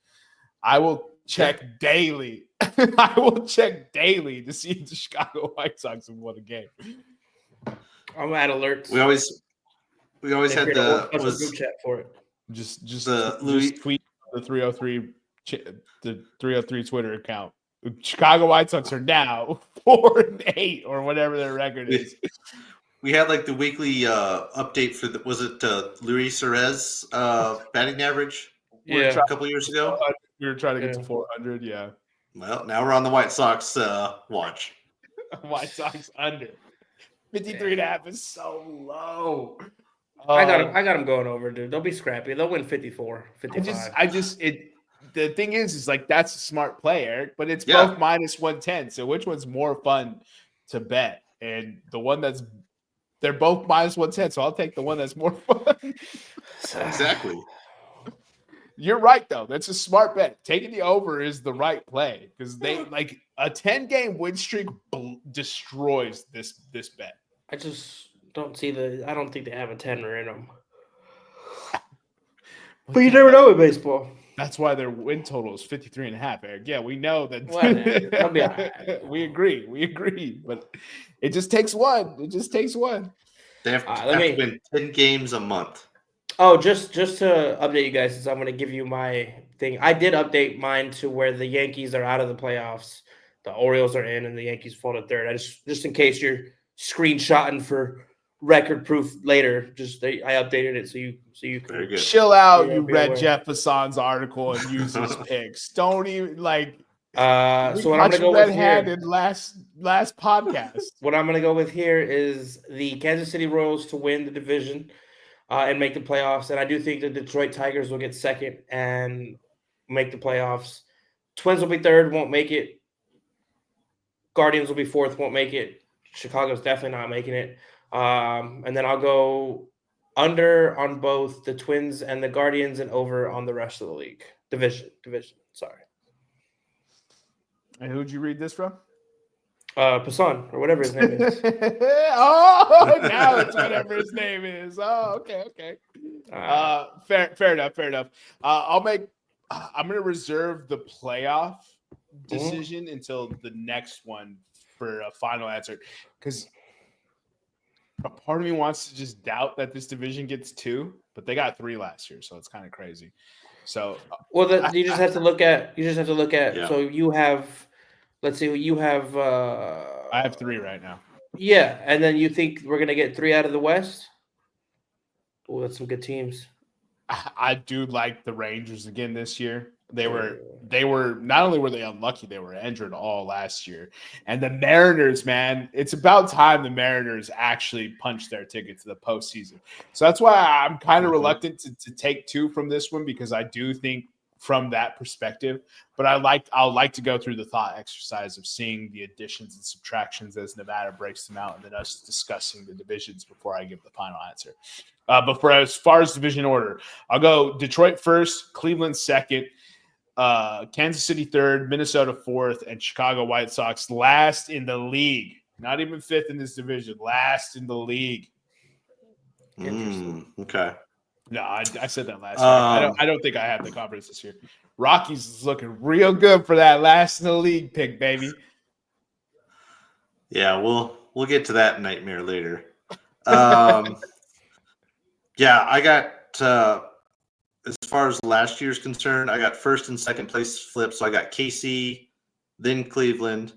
I will check daily. I will check daily to see if the Chicago White Sox have won a game. I'm at alerts. We always had the group chat for it. Just tweet the 303 Twitter account. Chicago White Sox are now 4-8 or whatever their record is. We had like the weekly update for Luis Suarez batting average? Yeah, a couple years ago. We were trying to get to 400. Yeah. Well, now we're on the White Sox watch. White Sox under 53.5 is so low. I got them going over, dude. They'll be scrappy. They'll win 54, 55. The thing is like that's a smart play, Eric, but it's both minus 110. So which one's more fun to bet? And they're both minus 110. So I'll take the one that's more fun. Exactly. You're right, though. That's a smart bet. Taking the over is the right play because they like a 10-game win streak destroys this bet. I just don't see I don't think they have a 10er in them. But you never know with baseball. That's why their win total is 53.5, Eric. Yeah, we know that. That'll be all right. We agree. But it just takes one. They have to win 10 games a month. Oh, just to update you guys, since I'm going to give you my thing. I did update mine to where the Yankees are out of the playoffs, the Orioles are in, and the Yankees fall to third. I just in case you're screenshotting for record proof later, I updated it so you can chill out. You read Jeff Hassan's article and use his picks. Don't even like. So what I'm going to go with here last podcast. What I'm going to go with here is the Kansas City Royals to win the division. And make the playoffs. And I do think the Detroit Tigers will get second and make the playoffs. Twins will be third, won't make it. Guardians will be fourth, won't make it. Chicago's definitely not making it. And then I'll go under on both the Twins and the Guardians and over on the rest of the league. Division. Sorry. And who'd you read this from? Passan, or whatever his name is. Now it's whatever his name is. Oh, okay. Fair enough. I'm going to reserve the playoff decision until the next one for a final answer, because a part of me wants to just doubt that this division gets 2, but they got 3 last year, so it's kind of crazy. So, you just have to look at. Yeah. So you have. Let's see. You have. I have 3 right now. Yeah, and then you think we're gonna get 3 out of the West? Oh, that's some good teams. I do like the Rangers again this year. They were not only were they unlucky, they were injured all last year. And the Mariners, man, it's about time the Mariners actually punch their ticket to the postseason. So that's why I'm kind of reluctant to take 2 from this one, because I do think from that perspective, but I'll like to go through the thought exercise of seeing the additions and subtractions as Nevada breaks them out, and then us discussing the divisions before I give the final answer. But for as far as division order, I'll go Detroit first, Cleveland second, Kansas City third, Minnesota fourth, and Chicago White Sox last in the league. Not even fifth in this division, last in the league. Interesting. Okay. No, I said that last year. I don't think I have the confidence this year. Rockies is looking real good for that last in the league pick, baby. Yeah, we'll get to that nightmare later. Yeah, I got as far as last year's concerned, I got first and second place flipped. So I got KC, then Cleveland,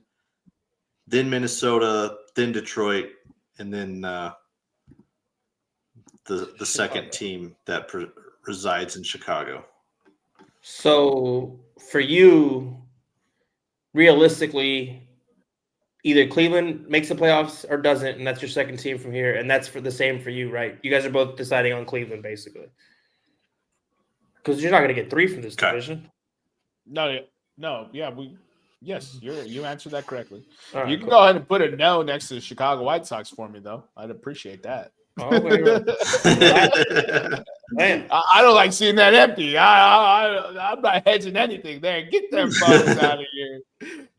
then Minnesota, then Detroit, and then the second team that resides in Chicago. So for you, realistically, either Cleveland makes the playoffs or doesn't, and that's your second team from here, and that's for the same for you, right? You guys are both deciding on Cleveland, basically, because you're not going to get 3 from this division. Yes, you answered that correctly. All right, you can go ahead and put a no next to the Chicago White Sox for me, though. I'd appreciate that. Man. I don't like seeing that empty. I'm not hedging anything there. Get them bugs out of here.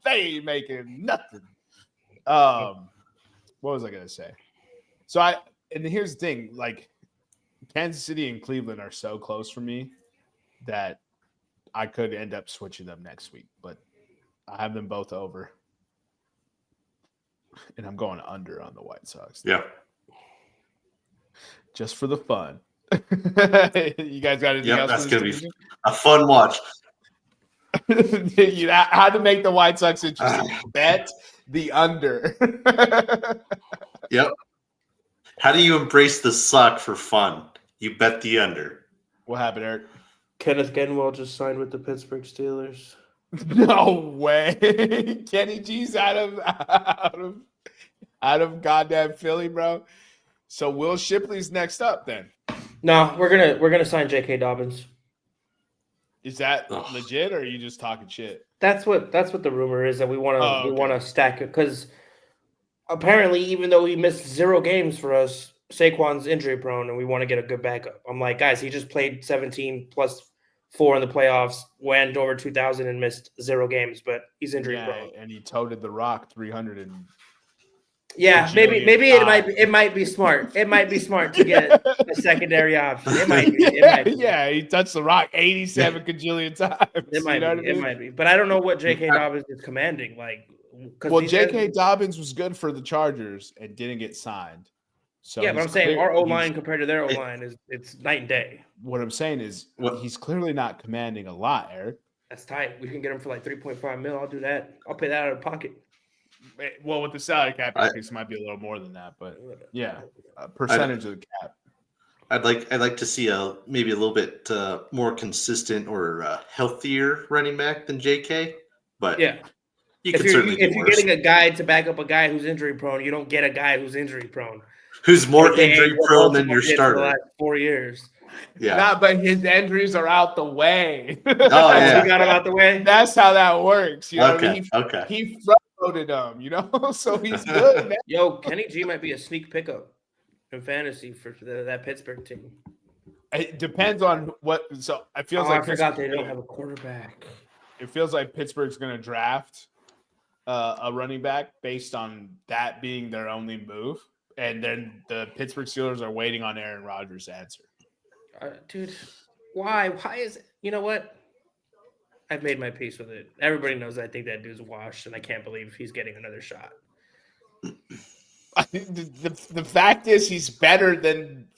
They ain't making nothing. What was I gonna say? And here's the thing: like, Kansas City and Cleveland are so close for me that I could end up switching them next week, but I have them both over, and I'm going under on the White Sox. Yeah. Just for the fun. You guys got anything else? That's going to be a fun watch. How to make the White Sox interesting? Bet the under. Yep. How do you embrace the suck for fun? You bet the under. What happened, Eric? Kenneth Gainwell just signed with the Pittsburgh Steelers. No way. Kenny G's out of goddamn Philly, bro. So Will Shipley's next up then. No, we're gonna sign J.K. Dobbins. Is that legit, or are you just talking shit? That's what the rumor is, that we want to stack it, because apparently, even though he missed 0 games for us, Saquon's injury prone, and we want to get a good backup. I'm like, guys, he just played 17 plus 4 in the playoffs, went over 2,000 and missed 0 games, but he's injury prone. And he toted the rock 300 and. Yeah, maybe it might be smart. It might be smart to get a secondary option. It might be. Yeah, he touched the rock 87 cajillion times. It might be. But I don't know what J.K. Dobbins is commanding. Well, J.K. Dobbins was good for the Chargers and didn't get signed. So yeah, but I'm saying our O-line compared to their O-line it's night and day. What I'm saying is he's clearly not commanding a lot, Eric. That's tight. We can get him for like 3.5 mil. I'll do that. I'll pay that out of pocket. Well, with the salary cap increase, it might be a little more than that, but yeah, a percentage of the cap. I'd like to see maybe a little bit more consistent or healthier running back than JK. But yeah, if you're getting a guy to back up a guy who's injury prone, you don't get a guy who's injury prone. Who's more injury prone than your starter? For the last 4 years. Yeah, but his injuries are out the way. Oh yeah, we got him out the way. That's how that works. You know okay. What I mean? He front-loaded him, so he's good. Man. Yo, Kenny G might be a sneak pickup in fantasy for that Pittsburgh team. It depends on what. So I feel like I forgot they don't have a quarterback. It feels like Pittsburgh's going to draft a running back based on that being their only move, and then the Pittsburgh Steelers are waiting on Aaron Rodgers' answer. Dude, why? Why is it? You know what? I've made my peace with it. Everybody knows I think that dude's washed, and I can't believe he's getting another shot. The fact is, he's better than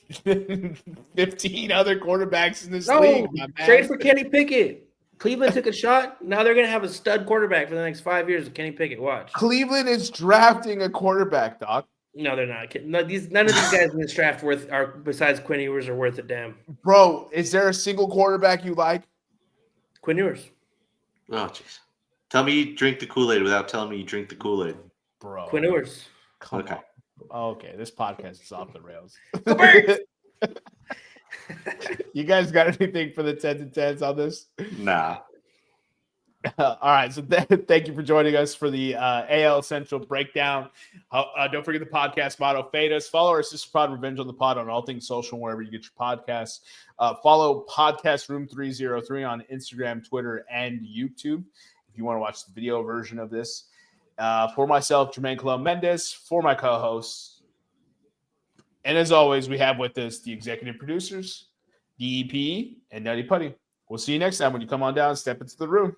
15 other quarterbacks in this league. Trade for Kenny Pickett. Cleveland took a shot. Now they're going to have a stud quarterback for the next 5 years of Kenny Pickett. Watch. Cleveland is drafting a quarterback, Doc. No, they're not. None of these guys in this draft besides Quinn Ewers are worth a damn. Bro, is there a single quarterback you like? Quinn Ewers. Oh, jeez. Tell me you drink the Kool-Aid without telling me you drink the Kool-Aid. Bro. Quinn Ewers. Come Okay. on. Okay, this podcast is off the rails. Go Birds! You guys got anything for the 10s and 10s on this? Nah. All right, so thank you for joining us for the AL Central breakdown. Don't forget the podcast motto, fade us. Follow our sister pod, Revenge on the Pod, on all things social, wherever you get your podcasts. Follow Podcast Room 303 on Instagram, Twitter, and YouTube if you want to watch the video version of this. For myself, Jermaine Colon Mendez, for my co-hosts. And as always, we have with us the executive producers, DEP, and Nutty Putty. We'll see you next time when you come on down and step into the room.